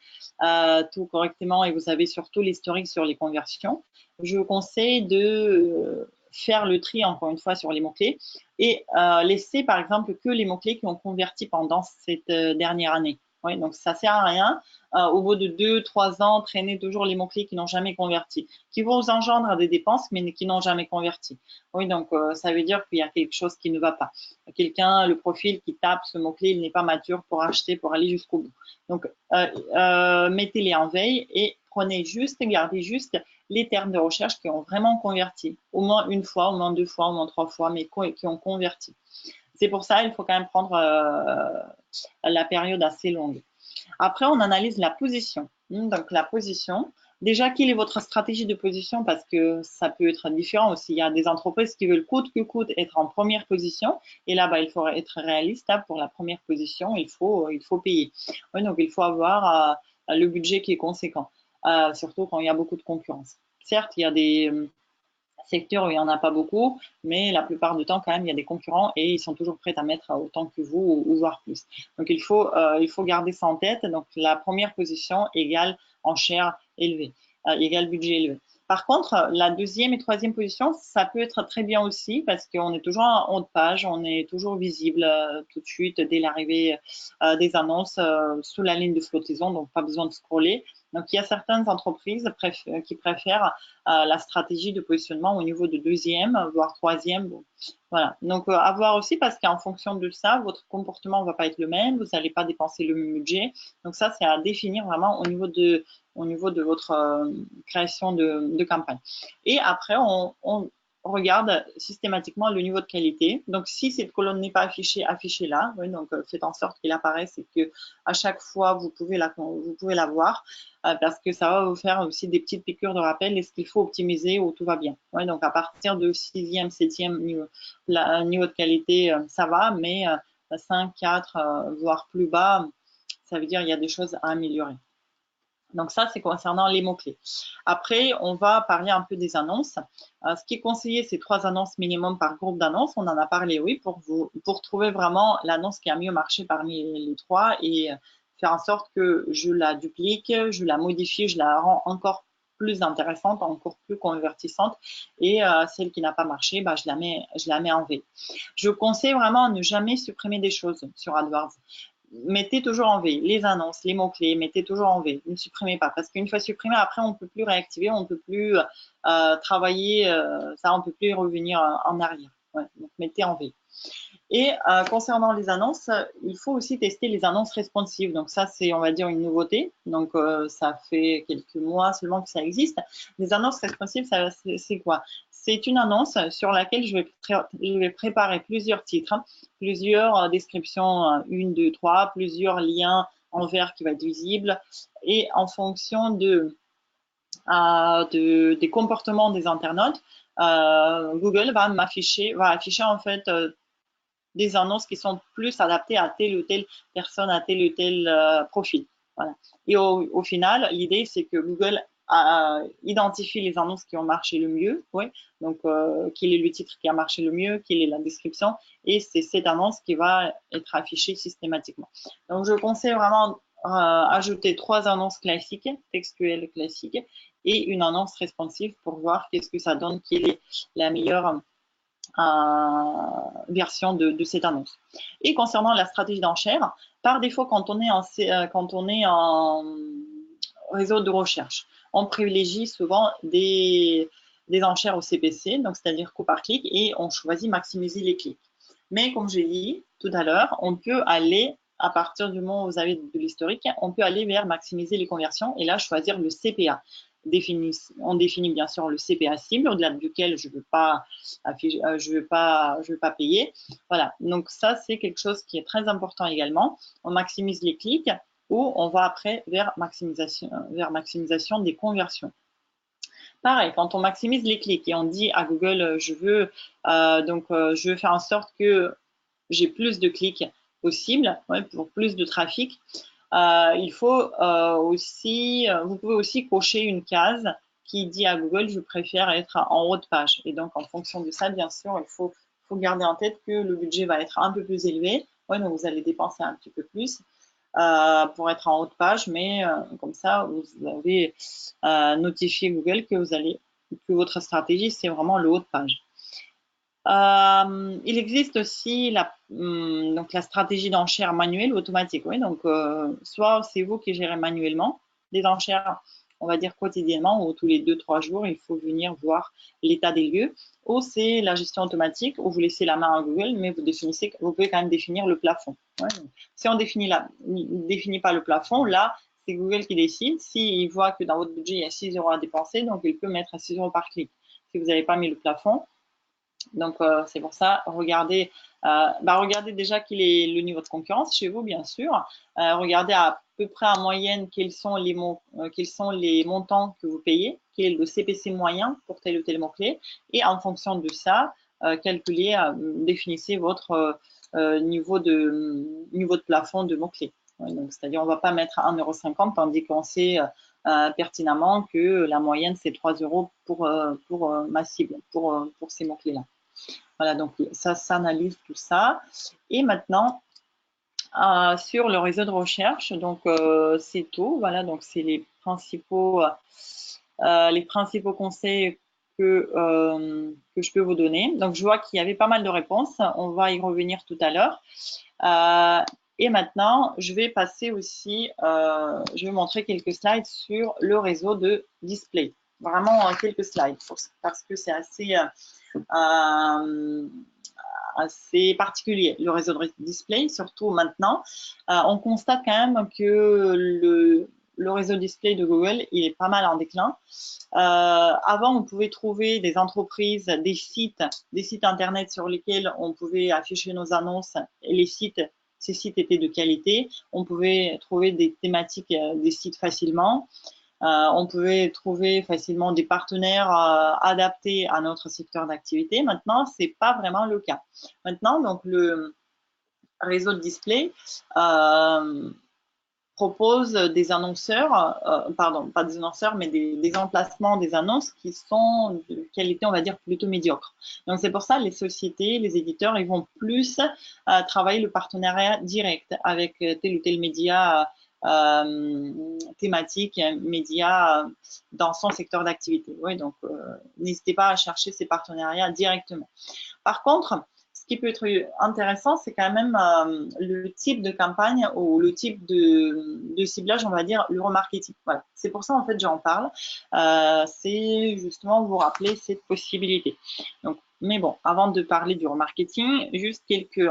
tout correctement et vous avez surtout l'historique sur les conversions, je vous conseille de faire le tri, encore une fois, sur les mots-clés et laisser, par exemple, que les mots-clés qui ont converti pendant cette dernière année. Oui, donc ça sert à rien. Au bout de 2, 3 ans, traîner toujours les mots-clés qui n'ont jamais converti, qui vous engendrent des dépenses, mais qui n'ont jamais converti. Oui, donc ça veut dire qu'il y a quelque chose qui ne va pas. Quelqu'un, le profil qui tape ce mot-clé, il n'est pas mature pour acheter, pour aller jusqu'au bout. Donc, mettez-les en veille et prenez juste, gardez juste les termes de recherche qui ont vraiment converti. Au moins une fois, au moins 2 fois, au moins 3 fois, mais qui ont converti. C'est pour ça, il faut quand même prendre la période assez longue. Après, on analyse la position. Donc, la position, déjà, quelle est votre stratégie de position? Parce que ça peut être différent aussi. Il y a des entreprises qui veulent coûte que coûte être en première position. Et là, il faut être réaliste. Pour la première position, il faut payer. Oui, donc, il faut avoir le budget qui est conséquent, surtout quand il y a beaucoup de concurrence. Certes, il y a des secteur où il n'y en a pas beaucoup, mais la plupart du temps, quand même, il y a des concurrents et ils sont toujours prêts à mettre autant que vous ou voire plus. Donc, il faut garder ça en tête. Donc, la première position égale enchère élevée, égale budget élevé. Par contre, la deuxième et troisième position, ça peut être très bien aussi parce qu'on est toujours en haut de page, on est toujours visible tout de suite dès l'arrivée des annonces sous la ligne de flottaison, donc pas besoin de scroller. Donc, il y a certaines entreprises qui préfèrent la stratégie de positionnement au niveau de deuxième, voire troisième. Bon. Voilà. Donc, à voir aussi parce qu'en fonction de ça, votre comportement ne va pas être le même, vous n'allez pas dépenser le même budget. Donc, ça, c'est à définir vraiment au niveau de votre création de campagne. Et après, on regarde systématiquement le niveau de qualité. Donc, si cette colonne n'est pas affichée, affichez-la. Oui, donc, faites en sorte qu'elle apparaisse et que à chaque fois, vous pouvez la voir parce que ça va vous faire aussi des petites piqûres de rappel. Est-ce qu'il faut optimiser ou tout va bien? Ouais, donc, à partir de 6e, 7e niveau de qualité, ça va, mais 5, 4, voire plus bas, ça veut dire qu'il y a des choses à améliorer. Donc ça, c'est concernant les mots-clés. Après, on va parler un peu des annonces. Ce qui est conseillé, c'est 3 annonces minimum par groupe d'annonces. On en a parlé, oui, pour trouver vraiment l'annonce qui a mieux marché parmi les 3 et faire en sorte que je la duplique, je la modifie, je la rends encore plus intéressante, encore plus convertissante. Et celle qui n'a pas marché, je la mets en V. Je conseille vraiment de ne jamais supprimer des choses sur AdWords. Mettez toujours en V les annonces, les mots-clés, mettez toujours en V. Ne supprimez pas parce qu'une fois supprimé, après, on ne peut plus réactiver, on ne peut plus travailler, ça, on ne peut plus revenir en arrière. Ouais, donc, mettez en V. Et concernant les annonces, il faut aussi tester les annonces responsives. Donc ça, c'est, on va dire, une nouveauté. Donc ça fait quelques mois seulement que ça existe. Les annonces responsives, c'est quoi? C'est une annonce sur laquelle je vais préparer plusieurs titres, plusieurs descriptions, 1, 2, 3, plusieurs liens en vert qui va être visible. Et en fonction des comportements des internautes, Google va afficher en fait des annonces qui sont plus adaptées à telle ou telle personne, à tel ou tel profil. Voilà. Et au final, l'idée, c'est que Google identifie les annonces qui ont marché le mieux, ouais. Donc quel est le titre qui a marché le mieux, quelle est la description, et c'est cette annonce qui va être affichée systématiquement. Donc je conseille vraiment ajouter 3 annonces classiques, textuelles classiques, et une annonce responsive pour voir qu'est-ce que ça donne, quelle est la meilleure version de cette annonce. Et concernant la stratégie d'enchère, par défaut, quand on est en réseau de recherche, on privilégie souvent des enchères au CPC, donc c'est-à-dire coup par clic, et on choisit maximiser les clics. Mais comme j'ai dit tout à l'heure, on peut aller, à partir du moment où vous avez de l'historique, on peut aller vers maximiser les conversions et là choisir le CPA. On définit bien sûr le CPA cible au-delà duquel je ne veux pas payer. Voilà, donc ça c'est quelque chose qui est très important également. On maximise les clics ou on va après vers maximisation des conversions. Pareil, quand on maximise les clics et on dit à Google, je veux faire en sorte que j'ai plus de clics possible, ouais, pour plus de trafic. Vous pouvez aussi cocher une case qui dit à Google, je préfère être en haut de page. Et donc, en fonction de ça, bien sûr, il faut garder en tête que le budget va être un peu plus élevé. Ouais, donc, vous allez dépenser un petit peu plus pour être en haut de page, mais comme ça, vous avez notifié Google que votre stratégie, c'est vraiment le haut de page. Il existe aussi donc la stratégie d'enchère manuelle ou automatique. Oui, donc, soit c'est vous qui gérez manuellement des enchères, on va dire quotidiennement ou tous les 2-3 jours, il faut venir voir l'état des lieux. Ou c'est la gestion automatique où vous laissez la main à Google, mais vous pouvez quand même définir le plafond. Ouais, si on ne définit pas le plafond, là, c'est Google qui décide. S'il voit que dans votre budget, il y a 6 € à dépenser, donc il peut mettre 6 € par clic. Si vous n'avez pas mis le plafond, donc, c'est pour ça, regardez déjà quel est le niveau de concurrence chez vous, bien sûr. Regardez à peu près en moyenne quels sont les montants que vous payez, quel est le CPC moyen pour tel ou tel mot-clé. Et en fonction de ça, définissez votre niveau de plafond de mots-clés. Donc, c'est-à-dire, on ne va pas mettre 1,50 € tandis qu'on sait pertinemment que la moyenne, c'est 3 € pour ma cible, pour ces mots-clés-là. Voilà, donc ça s'analyse tout ça. Et maintenant, sur le réseau de recherche, donc c'est tout. Voilà, donc c'est les principaux conseils que je peux vous donner. Donc je vois qu'il y avait pas mal de réponses. On va y revenir tout à l'heure. Et maintenant, je vais passer aussi, je vais montrer quelques slides sur le réseau de display. Vraiment quelques slides parce que c'est assez particulier, le réseau de display, surtout maintenant. On constate quand même que le réseau display de Google, il est pas mal en déclin. Avant, on pouvait trouver des entreprises, des sites internet sur lesquels on pouvait afficher nos annonces et ces sites étaient de qualité. On pouvait trouver des thématiques des sites facilement. On pouvait trouver facilement des partenaires adaptés à notre secteur d'activité. Maintenant, ce n'est pas vraiment le cas. Maintenant, donc, le réseau de display propose des annonceurs, pardon, pas des annonceurs, mais des emplacements, des annonces qui sont de qualité, on va dire, plutôt médiocre. Donc, c'est pour ça les sociétés, les éditeurs, ils vont plus travailler le partenariat direct avec tel ou tel média thématique, média dans son secteur d'activité. Oui, donc, n'hésitez pas à chercher ces partenariats directement. Par contre, ce qui peut être intéressant, c'est quand même le type de campagne ou le type de ciblage, on va dire, le remarketing. Voilà. C'est pour ça, en fait, j'en parle. C'est justement vous rappeler cette possibilité. Donc, mais bon, avant de parler du remarketing, juste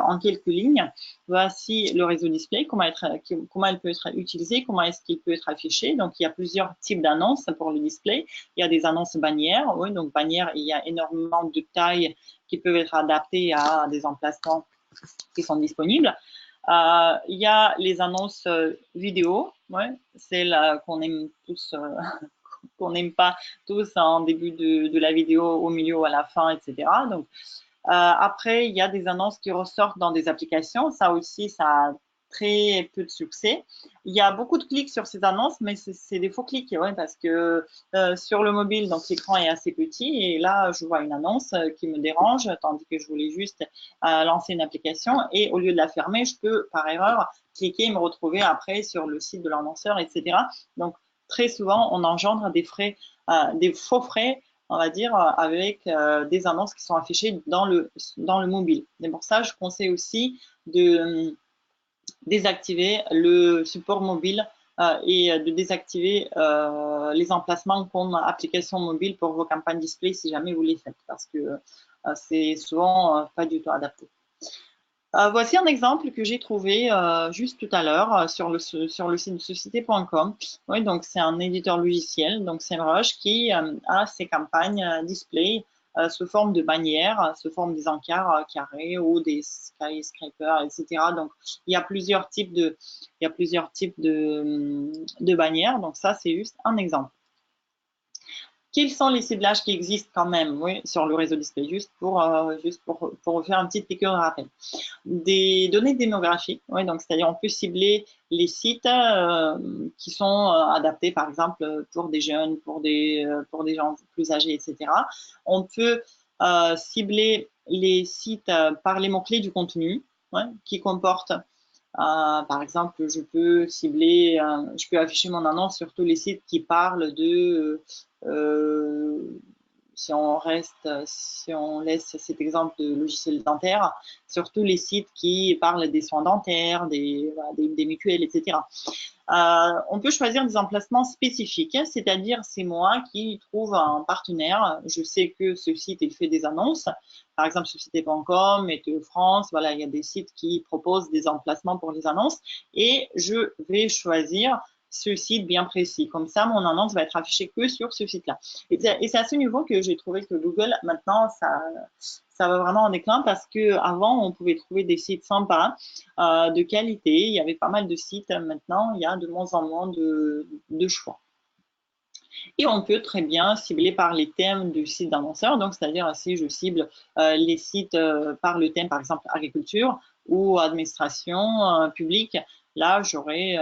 en quelques lignes, voici le réseau display, comment il peut être utilisé, comment est-ce qu'il peut être affiché. Donc, il y a plusieurs types d'annonces pour le display. Il y a des annonces bannières. Oui, donc bannières, il y a énormément de tailles qui peuvent être adaptées à des emplacements qui sont disponibles. Il y a les annonces vidéo, ouais, celles qu'on aime tous, qu'on n'aime pas tous en début de la vidéo, au milieu ou à la fin, etc. Donc, après, il y a des annonces qui ressortent dans des applications. Ça aussi, ça a très peu de succès. Il y a beaucoup de clics sur ces annonces, mais c'est des faux clics, ouais, parce que sur le mobile, donc l'écran est assez petit et là, je vois une annonce qui me dérange, tandis que je voulais juste lancer une application et au lieu de la fermer, je peux par erreur cliquer et me retrouver après sur le site de l'annonceur, etc. Donc, très souvent, on engendre des frais, des faux frais, on va dire, avec des annonces qui sont affichées dans le mobile. C'est pour ça, je conseille aussi de désactiver le support mobile et de désactiver les emplacements comme application mobile pour vos campagnes display si jamais vous les faites, parce que c'est souvent pas du tout adapté. Voici un exemple que j'ai trouvé juste tout à l'heure sur le site de société.com. Oui, donc c'est un éditeur logiciel, donc SEMrush, qui a ses campagnes display sous forme de bannières, sous forme des encarts carrés ou des skyscrapers, etc. Donc il y a plusieurs types de bannières. Donc ça, c'est juste un exemple. Quels sont les ciblages qui existent quand même, oui, sur le réseau display, juste pour faire un petit piqûre de rappel. Des données démographiques, oui, donc c'est-à-dire on peut cibler les sites qui sont adaptés, par exemple, pour des jeunes, pour des gens plus âgés, etc. On peut cibler les sites par les mots-clés du contenu, ouais, qui comportent par exemple, je peux afficher mon annonce sur tous les sites qui parlent de si on laisse cet exemple de logiciel dentaire, surtout les sites qui parlent des soins dentaires, des mutuelles, etc. On peut choisir des emplacements spécifiques, c'est-à-dire c'est moi qui trouve un partenaire. Je sais que ce site, il fait des annonces. Par exemple, société.com, Météo France, voilà, il y a des sites qui proposent des emplacements pour les annonces et je vais choisir ce site bien précis. Comme ça, mon annonce va être affichée que sur ce site-là. Et c'est à ce niveau que j'ai trouvé que Google, maintenant, ça va vraiment en déclin parce qu'avant, on pouvait trouver des sites sympas, de qualité. Il y avait pas mal de sites. Maintenant, il y a de moins en moins de choix. Et on peut très bien cibler par les thèmes du site d'annonceur. Donc, c'est-à-dire si je cible les sites par le thème, par exemple, agriculture ou administration publique, là, j'aurai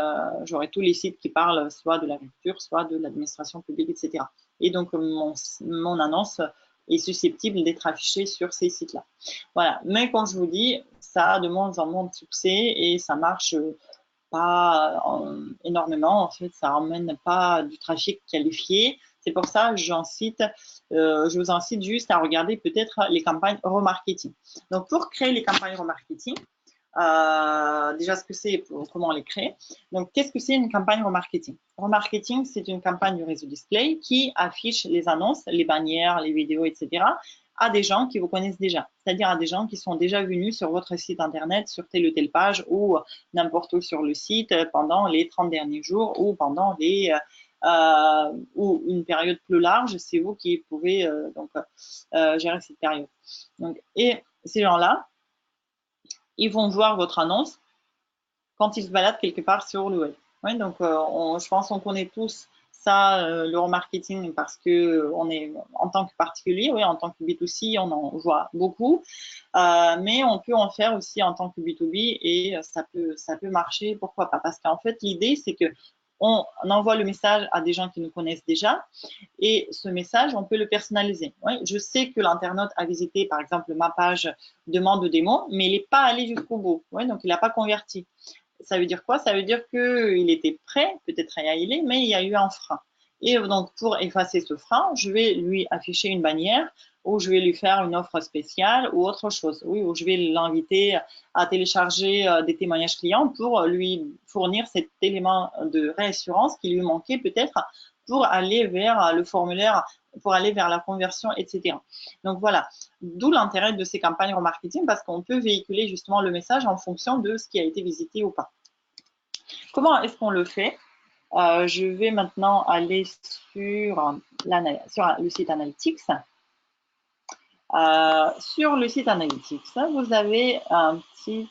tous les sites qui parlent soit de l'agriculture, soit de l'administration publique, etc. Et donc, mon annonce est susceptible d'être affichée sur ces sites-là. Voilà. Mais comme je vous dis, ça a de moins en moins de succès et ça marche pas énormément. En fait, ça ramène pas du trafic qualifié. C'est pour ça que je vous incite juste à regarder peut-être les campagnes remarketing. Donc, pour créer les campagnes remarketing, déjà ce que c'est, comment les créer. Donc, qu'est-ce que c'est une campagne remarketing? Remarketing, c'est une campagne du réseau display qui affiche les annonces, les bannières, les vidéos, etc. à des gens qui vous connaissent déjà, c'est-à-dire à des gens qui sont déjà venus sur votre site internet, sur telle ou telle page ou n'importe où sur le site pendant les 30 derniers jours ou pendant ou une période plus large, c'est vous qui pouvez gérer cette période. Donc, et ces gens-là, ils vont voir votre annonce quand ils se baladent quelque part sur le web. Oui, donc, je pense qu'on connaît tous ça, le remarketing, parce que on est en tant que particulier, oui, en tant que B2C, on en voit beaucoup, mais on peut en faire aussi en tant que B2B et ça peut marcher, pourquoi pas? Parce qu'en fait, l'idée, c'est que on envoie le message à des gens qui nous connaissent déjà et ce message, on peut le personnaliser. Oui, je sais que l'internaute a visité, par exemple, ma page demande de démo, mais il n'est pas allé jusqu'au bout. Oui, donc il n'a pas converti. Ça veut dire quoi? Ça veut dire qu'il était prêt, peut-être à y aller, mais il y a eu un frein. Et donc, pour effacer ce frein, je vais lui afficher une bannière ou je vais lui faire une offre spéciale ou autre chose. Oui, ou je vais l'inviter à télécharger des témoignages clients pour lui fournir cet élément de réassurance qui lui manquait peut-être pour aller vers le formulaire, pour aller vers la conversion, etc. Donc voilà, d'où l'intérêt de ces campagnes remarketing parce qu'on peut véhiculer justement le message en fonction de ce qui a été visité ou pas. Comment est-ce qu'on le fait? Je vais maintenant aller sur le site Analytics. Sur le site Analytics, vous avez un petit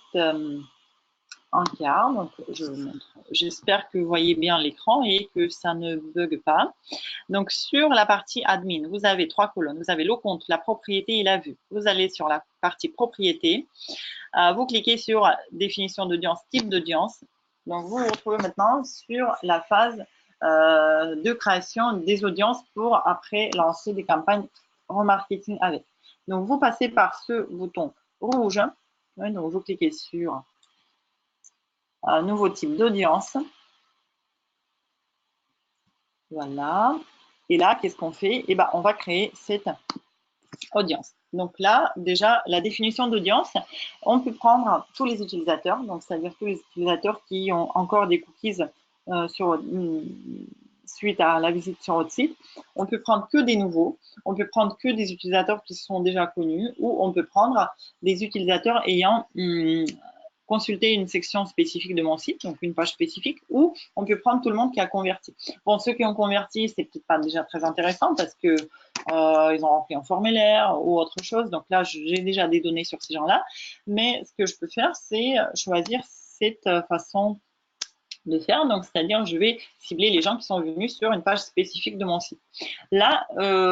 encart. Donc, j'espère que vous voyez bien l'écran et que ça ne bug pas. Donc, sur la partie admin, vous avez 3 colonnes. Vous avez le compte, la propriété et la vue. Vous allez sur la partie propriété. Vous cliquez sur définition d'audience, type d'audience. Donc, vous vous retrouvez maintenant sur la phase de création des audiences pour après lancer des campagnes remarketing avec. Donc, vous passez par ce bouton rouge. Oui, donc, vous cliquez sur nouveau type d'audience. Voilà. Et là, qu'est-ce qu'on fait? Eh ben, on va créer cette audience. Donc là, déjà, la définition d'audience, on peut prendre tous les utilisateurs, donc c'est-à-dire tous les utilisateurs qui ont encore des cookies suite à la visite sur votre site. On peut prendre que des nouveaux, on peut prendre que des utilisateurs qui sont déjà connus ou on peut prendre des utilisateurs ayant consulter une section spécifique de mon site, donc une page spécifique, ou on peut prendre tout le monde qui a converti. Bon, ceux qui ont converti, c'est peut-être pas déjà très intéressant parce que ils ont rempli un formulaire ou autre chose. Donc là, j'ai déjà des données sur ces gens-là. Mais ce que je peux faire, c'est choisir cette façon de faire. Donc, c'est-à-dire, je vais cibler les gens qui sont venus sur une page spécifique de mon site. Là,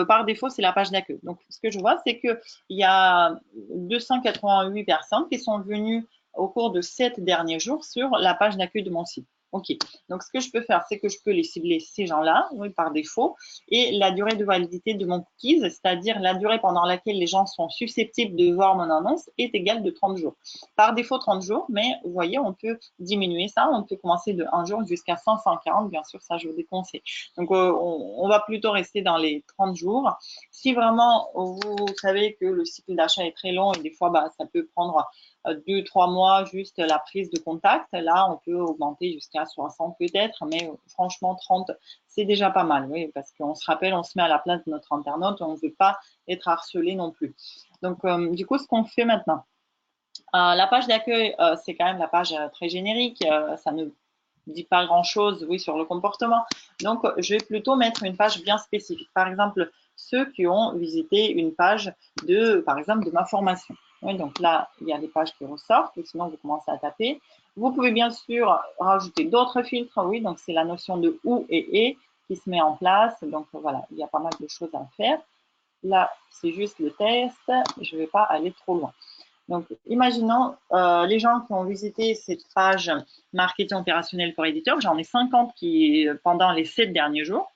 par défaut, c'est la page d'accueil. Donc, ce que je vois, c'est qu'il y a 288 personnes qui sont venues au cours de 7 derniers jours sur la page d'accueil de mon site. OK. Donc, ce que je peux faire, c'est que je peux les cibler, ces gens-là, oui, par défaut, et la durée de validité de mon cookies, c'est-à-dire la durée pendant laquelle les gens sont susceptibles de voir mon annonce, est égale de 30 jours. Par défaut, 30 jours, mais vous voyez, on peut diminuer ça. On peut commencer de 1 jour jusqu'à 100, 140. Bien sûr, ça, je vous déconseille. Donc, on va plutôt rester dans les 30 jours. Si vraiment, vous savez que le cycle d'achat est très long et des fois, bah, ça peut prendre 2-3 mois juste la prise de contact. Là, on peut augmenter jusqu'à 60 peut-être, mais franchement, 30, c'est déjà pas mal, oui, parce qu'on se rappelle, on se met à la place de notre internaute, on ne veut pas être harcelé non plus. Donc, du coup, ce qu'on fait maintenant, la page d'accueil, c'est quand même la page très générique, ça ne dit pas grand-chose, oui, sur le comportement. Donc, je vais plutôt mettre une page bien spécifique. Par exemple, ceux qui ont visité une page de, par exemple, de ma formation. Oui, donc là, il y a des pages qui ressortent, ou sinon vous commencez à taper. Vous pouvez bien sûr rajouter d'autres filtres, oui, donc c'est la notion de ou et qui se met en place. Donc voilà, il y a pas mal de choses à faire. Là, c'est juste le test, je ne vais pas aller trop loin. Donc, imaginons les gens qui ont visité cette page marketing opérationnel pour éditeurs. J'en ai 50 qui, pendant les 7 derniers jours.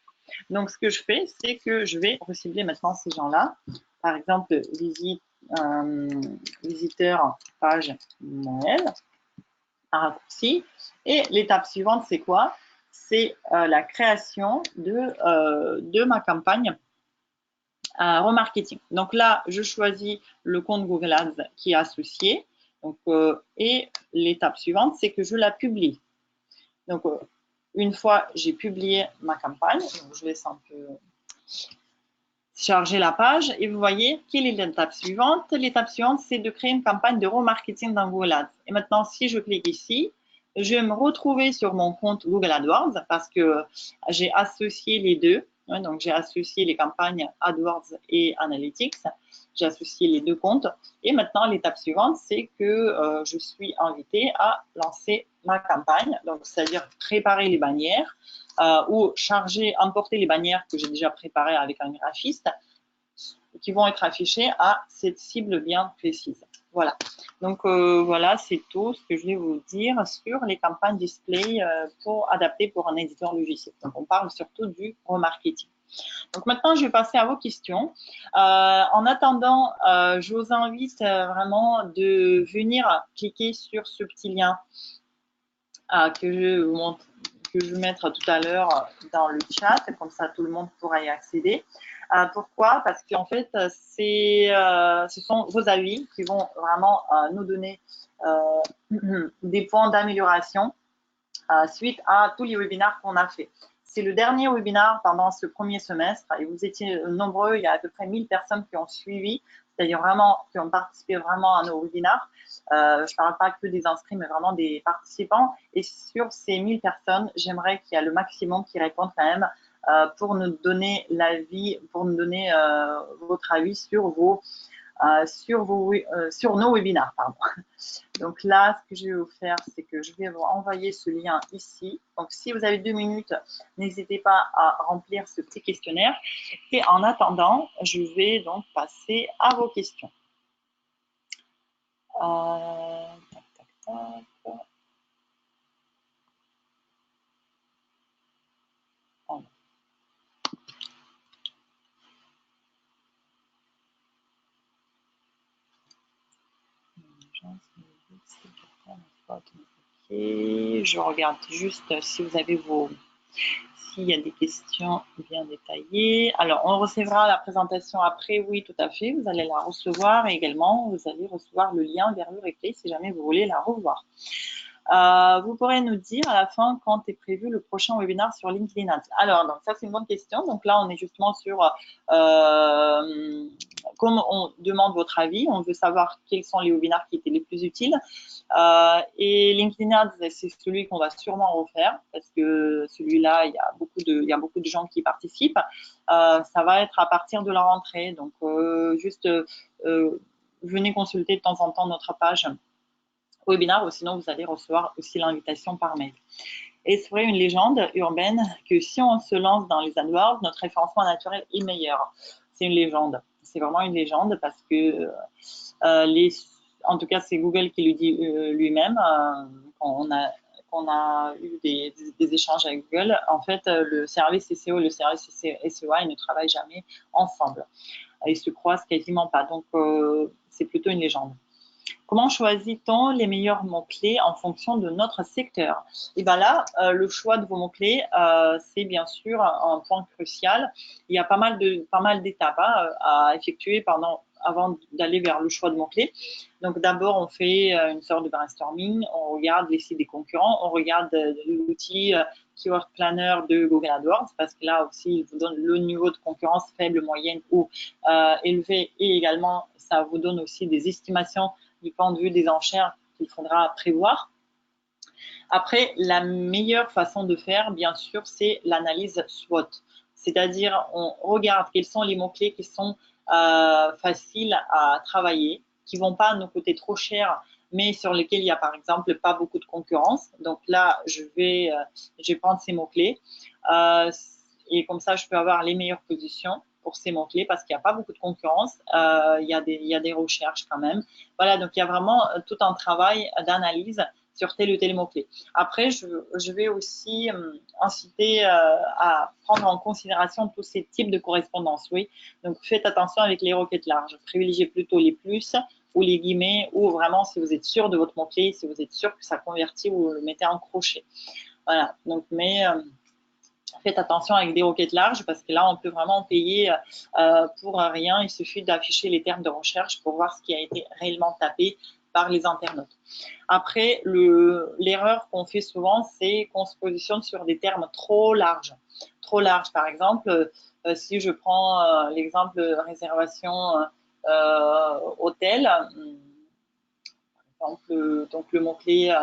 Donc, ce que je fais, c'est que je vais recibler maintenant ces gens-là. Par exemple, visiteur page Noël, un raccourci. Et l'étape suivante, c'est quoi? C'est la création de ma campagne remarketing. Donc là, je choisis le compte Google Ads qui est associé. Donc, et l'étape suivante, c'est que je la publie. Donc, une fois j'ai publié ma campagne, donc je laisse un peu charger la page et vous voyez quelle est l'étape suivante. L'étape suivante, c'est de créer une campagne de remarketing dans Google Ads. Et maintenant, si je clique ici, je vais me retrouver sur mon compte Google AdWords parce que j'ai associé les deux. Donc, j'ai associé les campagnes AdWords et Analytics. J'ai associé les deux comptes. Et maintenant, l'étape suivante, c'est que je suis invitée à lancer ma campagne. Donc, c'est-à-dire préparer les bannières ou charger, importer les bannières que j'ai déjà préparées avec un graphiste qui vont être affichées à cette cible bien précise. Voilà. Donc, voilà, c'est tout ce que je vais vous dire sur les campagnes display adaptées pour un éditeur logiciel. Donc, on parle surtout du remarketing. Donc, maintenant, je vais passer à vos questions. En attendant, je vous invite vraiment de venir cliquer sur ce petit lien que je vous montre, que je vais mettre tout à l'heure dans le chat, comme ça tout le monde pourra y accéder. Pourquoi? Parce qu'en fait, ce sont vos avis qui vont vraiment nous donner des points d'amélioration suite à tous les webinaires qu'on a fait. C'est le dernier webinar pendant ce premier semestre et vous étiez nombreux, il y a à peu près 1000 personnes qui ont suivi, c'est-à-dire vraiment qui ont participé vraiment à nos webinaires. Je ne parle pas que des inscrits, mais vraiment des participants. Et sur ces 1000 personnes, j'aimerais qu'il y ait le maximum qui répondent quand même pour nous donner l'avis, pour nous donner votre avis sur sur nos webinaires. Pardon. Donc là, ce que je vais vous faire, c'est que je vais vous envoyer ce lien ici. Donc, si vous avez 2 minutes, n'hésitez pas à remplir ce petit questionnaire. Et en attendant, je vais donc passer à vos questions. Tac, tac, tac. Ok, je regarde juste si vous avez s'il y a des questions bien détaillées. Alors, on recevra la présentation après, oui, tout à fait. Vous allez la recevoir et également, vous allez recevoir le lien vers le replay si jamais vous voulez la revoir. Vous pourrez nous dire à la fin quand est prévu le prochain webinaire sur LinkedIn Ads. Alors, donc ça c'est une bonne question. Donc là, on est justement sur comme on demande votre avis, on veut savoir quels sont les webinaires qui étaient les plus utiles. Et LinkedIn Ads, c'est celui qu'on va sûrement refaire parce que celui-là, il y a beaucoup de gens qui participent. Ça va être à partir de la rentrée. Donc, juste venez consulter de temps en temps notre page webinaire ou sinon vous allez recevoir aussi l'invitation par mail. Et c'est vrai une légende urbaine que si on se lance dans les AdWords, notre référencement naturel est meilleur. C'est une légende. C'est vraiment une légende parce que en tout cas c'est Google qui le dit lui-même. Quand qu'on a eu des échanges avec Google, en fait, le service SEO et le service SEA, ils ne travaillent jamais ensemble. Ils se croisent quasiment pas. Donc, c'est plutôt une légende. Comment choisit-on les meilleurs mots-clés en fonction de notre secteur? Et bien là, le choix de vos mots-clés, c'est bien sûr un point crucial. Il y a pas mal d'étapes à effectuer avant d'aller vers le choix de mots-clés. Donc d'abord, on fait une sorte de brainstorming, on regarde les sites des concurrents, on regarde l'outil Keyword Planner de Google AdWords, parce que là aussi, il vous donne le niveau de concurrence faible, moyenne ou élevé, et également, ça vous donne aussi des estimations du point de vue des enchères qu'il faudra prévoir. Après, la meilleure façon de faire, bien sûr, c'est l'analyse SWOT. C'est-à-dire, on regarde quels sont les mots-clés qui sont faciles à travailler, qui ne vont pas nous coûter trop cher, mais sur lesquels il n'y a par exemple pas beaucoup de concurrence. Donc là, je vais prendre ces mots-clés et comme ça, je peux avoir les meilleures positions pour ces mots-clés parce qu'il n'y a pas beaucoup de concurrence, il y a des recherches quand même. Voilà, donc il y a vraiment tout un travail d'analyse sur tel ou tel mot-clé. Après, je vais aussi inciter à prendre en considération tous ces types de correspondances. Oui, donc faites attention avec les requêtes larges. Privilégiez plutôt les plus ou les guillemets ou vraiment si vous êtes sûr de votre mot-clé, si vous êtes sûr que ça convertit, vous le mettez en crochet. Voilà, donc mais faites attention avec des requêtes larges parce que là, on peut vraiment payer pour rien. Il suffit d'afficher les termes de recherche pour voir ce qui a été réellement tapé par les internautes. Après, l'erreur qu'on fait souvent, c'est qu'on se positionne sur des termes trop larges. Trop larges, par exemple, si je prends l'exemple réservation hôtel, par exemple, donc le mot-clé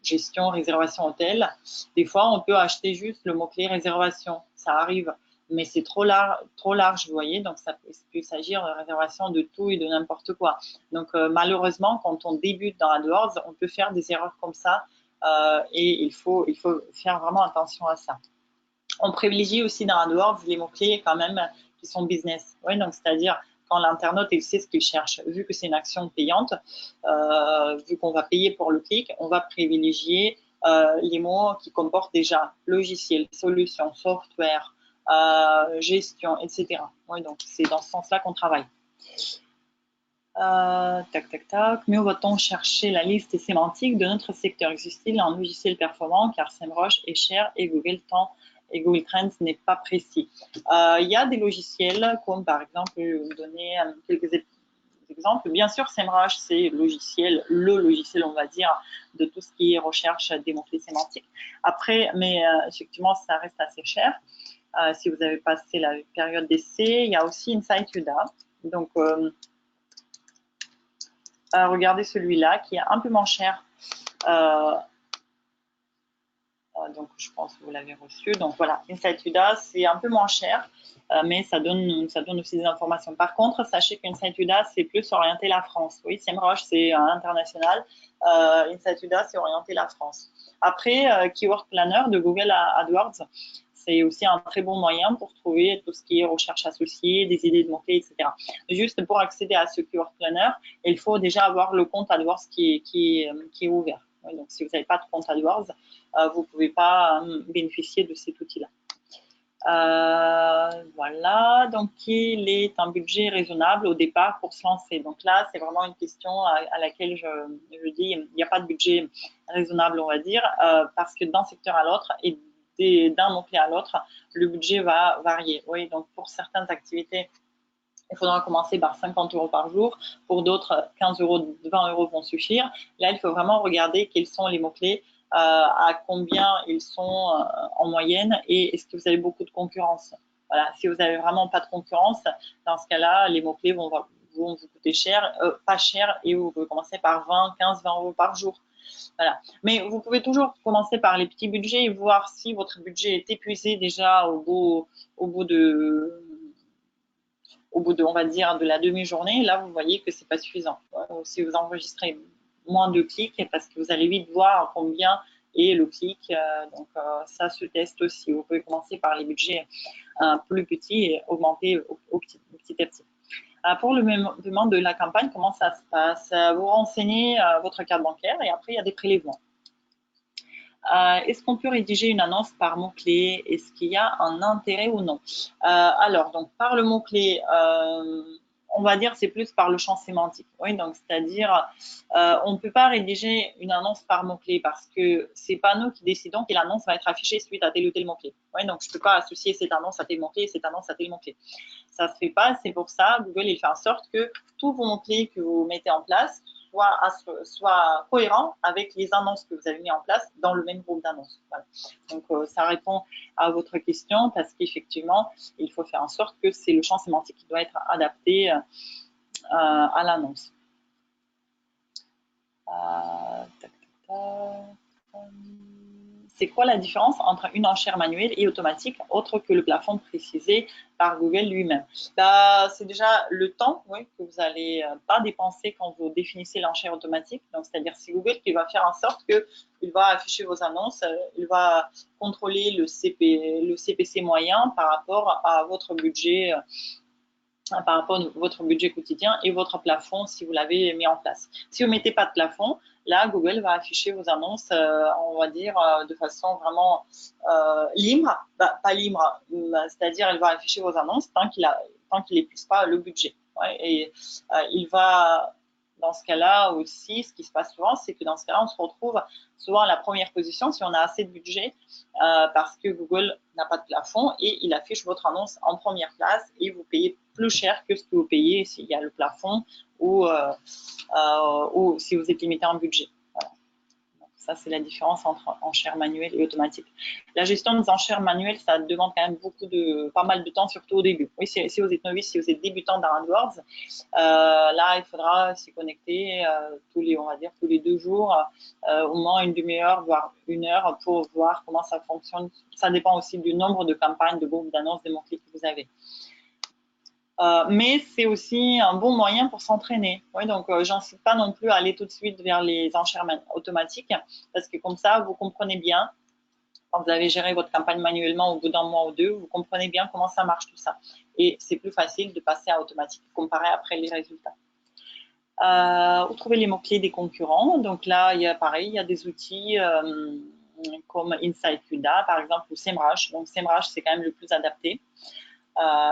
gestion, réservation, hôtel. Des fois, on peut acheter juste le mot-clé réservation. Ça arrive, mais c'est trop large, vous voyez. Donc, ça peut s'agir de réservation de tout et de n'importe quoi. Donc, malheureusement, quand on débute dans AdWords, on peut faire des erreurs comme ça et il faut faire vraiment attention à ça. On privilégie aussi dans AdWords les mots-clés quand même qui sont business. Oui, donc c'est-à-dire quand l'internaute il sait ce qu'il cherche, vu que c'est une action payante, vu qu'on va payer pour le clic, on va privilégier les mots qui comportent déjà logiciel, solution, software, gestion, etc. Oui, donc c'est dans ce sens-là qu'on travaille. Tac, tac, tac. Mieux vaut-on chercher la liste sémantique de notre secteur? Existe-t-il un logiciel performant car SEMrush est cher et Google Trends n'est pas précis? Il y a des logiciels comme par exemple, je vais vous donner quelques exemples. Bien sûr, SEMrush, c'est le logiciel, on va dire, de tout ce qui est recherche des mots-clés sémantiques. Après, mais effectivement, ça reste assez cher. Si vous avez passé la période d'essai, il y a aussi Insight UDA. Donc, regardez celui-là qui est un peu moins cher. Donc, je pense que vous l'avez reçu. Donc, voilà, Insight UDA, c'est un peu moins cher, mais ça donne aussi des informations. Par contre, sachez qu'Insight UDA, c'est plus orienté la France. Oui, SEMrush, c'est international. Insight UDA, c'est orienté la France. Après, Keyword Planner de Google AdWords, c'est aussi un très bon moyen pour trouver tout ce qui est recherche associée, des idées de mots-clés, etc. Juste pour accéder à ce Keyword Planner, il faut déjà avoir le compte AdWords qui est ouvert. Oui, donc, si vous n'avez pas de compte AdWords, vous ne pouvez pas bénéficier de cet outil-là. Voilà, donc quel est un budget raisonnable au départ pour se lancer? Donc là, c'est vraiment une question à laquelle je dis, il n'y a pas de budget raisonnable, on va dire, parce que d'un secteur à l'autre et d'un mot-clé à l'autre, le budget va varier. Oui, donc pour certaines activités, il faudra commencer par 50 € par jour. Pour d'autres, 15 €, 20 € vont suffire. Là, il faut vraiment regarder quels sont les mots-clés, à combien ils sont en moyenne et est-ce que vous avez beaucoup de concurrence. Voilà, si vous n'avez vraiment pas de concurrence, dans ce cas-là, les mots-clés vont vous coûter pas cher et vous pouvez commencer par 15, 20 € par jour. Voilà. Mais vous pouvez toujours commencer par les petits budgets et voir si votre budget est épuisé déjà au bout de, on va dire, de la demi-journée. Là, vous voyez que c'est pas suffisant. Si vous enregistrez moins de clics, parce que vous allez vite voir combien est le clic. Donc, ça se teste aussi. Vous pouvez commencer par les budgets plus petits et augmenter petit à petit. Pour le paiement de la campagne, comment ça se passe? Vous renseignez votre carte bancaire et après, il y a des prélèvements. Est-ce qu'on peut rédiger une annonce par mot-clé? Est-ce qu'il y a un intérêt ou non? Alors, donc, par le mot-clé, on va dire c'est plus par le champ sémantique. Oui, donc c'est-à-dire, on ne peut pas rédiger une annonce par mot-clé parce que c'est pas nous qui décidons que l'annonce va être affichée suite à tel ou tel mot-clé. Oui, donc je ne peux pas associer cette annonce à tel mot-clé et cette annonce à tel mot-clé. Ça ne se fait pas, c'est pour ça, Google, il fait en sorte que tous vos mots-clés que vous mettez en place soit cohérent avec les annonces que vous avez mis en place dans le même groupe d'annonces. Voilà. Donc, ça répond à votre question parce qu'effectivement, il faut faire en sorte que c'est le champ sémantique qui doit être adapté à l'annonce. C'est quoi la différence entre une enchère manuelle et automatique, autre que le plafond précisé par Google lui-même? C'est déjà le temps, oui, que vous n'allez pas dépenser quand vous définissez l'enchère automatique. Donc, c'est-à-dire c'est Google qui va faire en sorte qu'il va afficher vos annonces, il va contrôler le CPC moyen par rapport à votre budget par rapport à votre budget quotidien et votre plafond si vous l'avez mis en place. Si vous ne mettez pas de plafond, là, Google va afficher vos annonces, on va dire, de façon vraiment libre, pas libre, c'est-à-dire elle va afficher vos annonces tant qu'il n'épuise pas le budget. Ouais, et il va, dans ce cas-là aussi, ce qui se passe souvent, c'est que dans ce cas-là, on se retrouve souvent à la première position si on a assez de budget parce que Google n'a pas de plafond et il affiche votre annonce en première place et vous payez plus cher que ce que vous payez s'il y a le plafond ou si vous êtes limité en budget. Voilà. Donc, ça, c'est la différence entre enchères manuelles et automatiques. La gestion des enchères manuelles, ça demande quand même pas mal de temps, surtout au début. Oui, si vous êtes novice, si vous êtes débutant dans AdWords, là, il faudra s'y connecter on va dire, tous les 2 jours, au moins une demi-heure, voire 1 heure pour voir comment ça fonctionne. Ça dépend aussi du nombre de campagnes, de groupes d'annonces, de mots-clés que vous avez. Mais c'est aussi un bon moyen pour s'entraîner. Oui, donc, j'incite pas non plus à aller tout de suite vers les enchères automatiques parce que comme ça, vous comprenez bien, quand vous avez géré votre campagne manuellement au bout d'un mois ou deux, vous comprenez bien comment ça marche tout ça. Et c'est plus facile de passer à automatique, comparer après les résultats. Vous trouvez les mots-clés des concurrents. Donc là, il y a des outils comme Insight QDA, par exemple, ou SEMrush. Donc SEMrush, c'est quand même le plus adapté.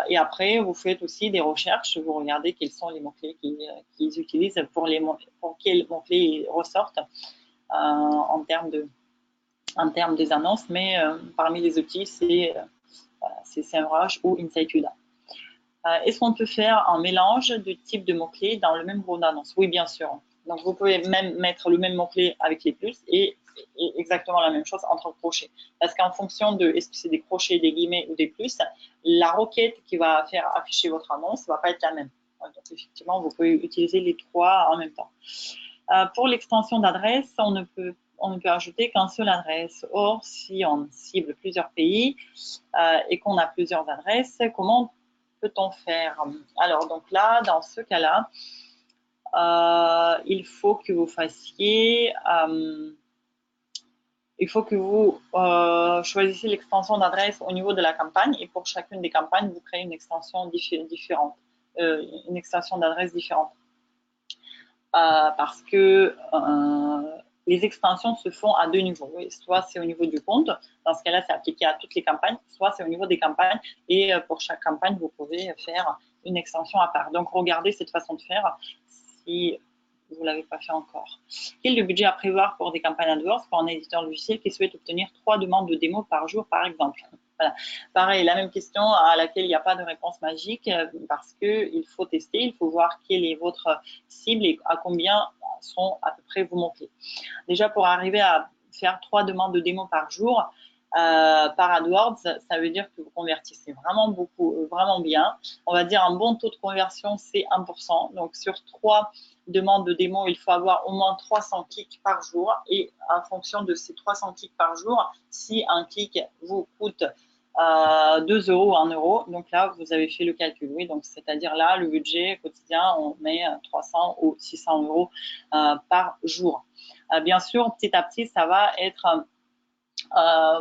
Et après, vous faites aussi des recherches, vous regardez quels sont les mots-clés qu'ils utilisent pour quels mots-clés ils ressortent en termes des annonces. Mais parmi les outils, c'est SEMrush ou Insight QDA. Est-ce qu'on peut faire un mélange de types de mots-clés dans le même groupe d'annonces? Oui, bien sûr. Donc, vous pouvez même mettre le même mot-clé avec les plus et exactement la même chose entre crochets. Parce qu'en fonction de est-ce que c'est des crochets, des guillemets ou des plus, la requête qui va faire afficher votre annonce ne va pas être la même. Donc, effectivement, vous pouvez utiliser les 3 en même temps. Pour l'extension d'adresse, on ne peut ajouter qu'une seule adresse. Or, si on cible plusieurs pays et qu'on a plusieurs adresses, comment peut-on faire? Alors, donc là, dans ce cas-là, il faut que vous fassiez, il faut que vous choisissiez l'extension d'adresse au niveau de la campagne et pour chacune des campagnes, vous créez une extension différente, une extension d'adresse différente. Parce que les extensions se font à 2 niveaux. Oui, soit c'est au niveau du compte, dans ce cas-là, c'est appliqué à toutes les campagnes, soit c'est au niveau des campagnes et pour chaque campagne, vous pouvez faire une extension à part. Donc, regardez cette façon de faire si vous ne l'avez pas fait encore. Quel est le budget à prévoir pour des campagnes AdWords pour un éditeur logiciel qui souhaite obtenir 3 demandes de démo par jour, par exemple? Voilà. Pareil, la même question à laquelle il n'y a pas de réponse magique parce qu'il faut tester, il faut voir quelle est votre cible et à combien sont à peu près vos mots-clés. Déjà, pour arriver à faire 3 demandes de démo par jour par AdWords, ça veut dire que vous convertissez vraiment beaucoup, vraiment bien. On va dire un bon taux de conversion, c'est 1%. Donc, sur 3 demandes de démo, il faut avoir au moins 300 clics par jour. Et en fonction de ces 300 clics par jour, si un clic vous coûte 2 euros ou 1 euro, donc là, vous avez fait le calcul. Oui, donc c'est-à-dire là, le budget quotidien, on met 300 ou 600 euros par jour. Bien sûr, petit à petit, ça va être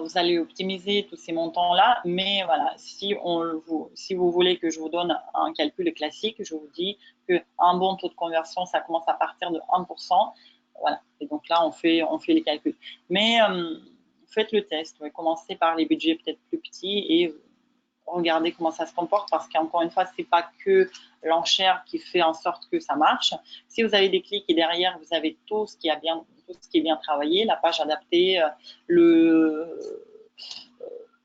vous allez optimiser tous ces montants-là, mais voilà, si vous voulez que je vous donne un calcul classique, je vous dis qu'un bon taux de conversion, ça commence à partir de 1%. Voilà, et donc là, on fait les calculs. Mais faites le test. Ouais, commencez par les budgets peut-être plus petits et regardez comment ça se comporte parce qu'encore une fois, c'est pas que l'enchère qui fait en sorte que ça marche. Si vous avez des clics et derrière, vous avez tout ce qui est bien travaillé, la page adaptée,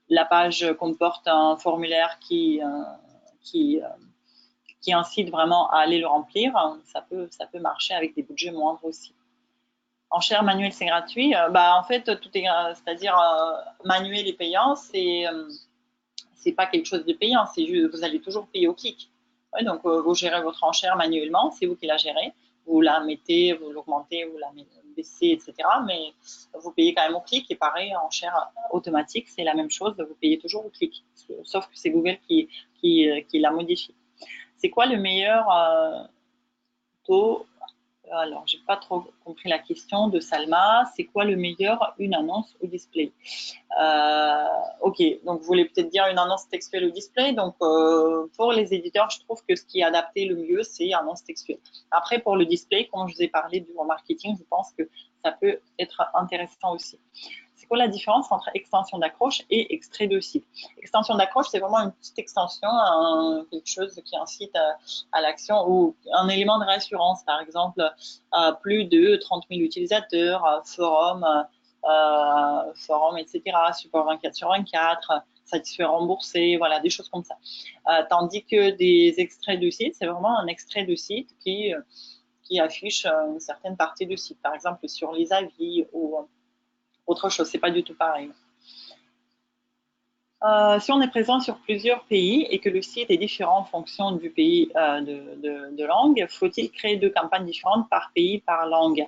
la page comporte un formulaire qui incite vraiment à aller le remplir, ça peut marcher avec des budgets moindres aussi. Enchères manuelles, c'est gratuit. En fait, tout est, c'est-à-dire manuel et payant, c'est pas quelque chose de payant, c'est juste vous allez toujours payer au clic. Ouais, donc vous gérez votre enchère manuellement, c'est vous qui la gérez. Vous la mettez, vous l'augmentez, vous la baissez, etc. Mais vous payez quand même au clic. Et pareil, enchère automatique, c'est la même chose. Vous payez toujours au clic, sauf que c'est Google qui la modifie. C'est quoi le meilleur taux? Alors, j'ai pas trop compris la question de Salma. C'est quoi le meilleur, une annonce ou display? Ok, donc vous voulez peut-être dire une annonce textuelle ou display. Donc, pour les éditeurs, je trouve que ce qui est adapté le mieux, c'est annonce textuelle. Après, pour le display, comme je vous ai parlé du remarketing, je pense que ça peut être intéressant aussi. C'est quoi la différence entre extension d'accroche et extrait de site? Extension d'accroche, c'est vraiment une petite extension, quelque chose qui incite à l'action ou un élément de réassurance, par exemple, plus de 30 000 utilisateurs, forum, etc., support 24/24, satisfait remboursé, voilà, des choses comme ça. Tandis que des extraits de site, c'est vraiment un extrait de site qui affiche une certaine partie du site, par exemple sur les avis ou autre chose, c'est pas du tout pareil. Si on est présent sur plusieurs pays et que le site est différent en fonction du pays de langue, faut-il créer 2 campagnes différentes par pays, par langue?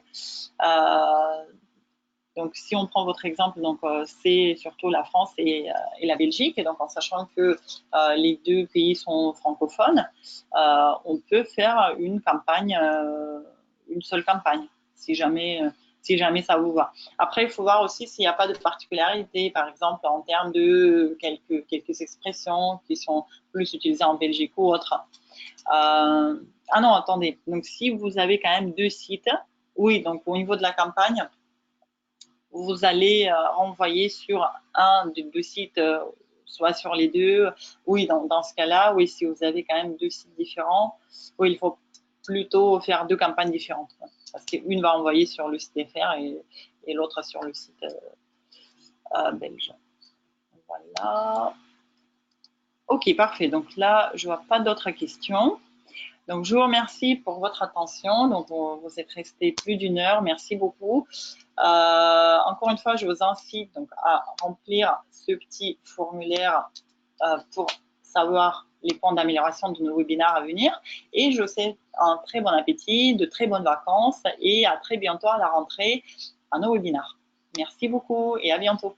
Donc, si on prend votre exemple, c'est surtout la France et la Belgique, et donc en sachant que les 2 pays sont francophones, on peut faire une campagne, une seule campagne, si jamais ça vous va. Après, il faut voir aussi s'il n'y a pas de particularité, par exemple en termes de quelques expressions qui sont plus utilisées en Belgique ou autre. Ah non, attendez. Donc, si vous avez quand même 2 sites, oui, donc au niveau de la campagne, vous allez renvoyer sur un des 2 sites, soit sur les 2. Oui, dans ce cas-là, oui, si vous avez quand même 2 sites différents, oui, il faut plutôt faire 2 campagnes différentes. Parce qu'une va envoyer sur le site FR et l'autre sur le site belge. Voilà. Ok, parfait. Donc là, je ne vois pas d'autres questions. Donc, je vous remercie pour votre attention. Donc, vous êtes resté plus d'1 heure. Merci beaucoup. Encore une fois, je vous incite donc à remplir ce petit formulaire pour savoir les points d'amélioration de nos webinaires à venir. Et je vous souhaite un très bon appétit, de très bonnes vacances et à très bientôt à la rentrée à nos webinaires. Merci beaucoup et à bientôt.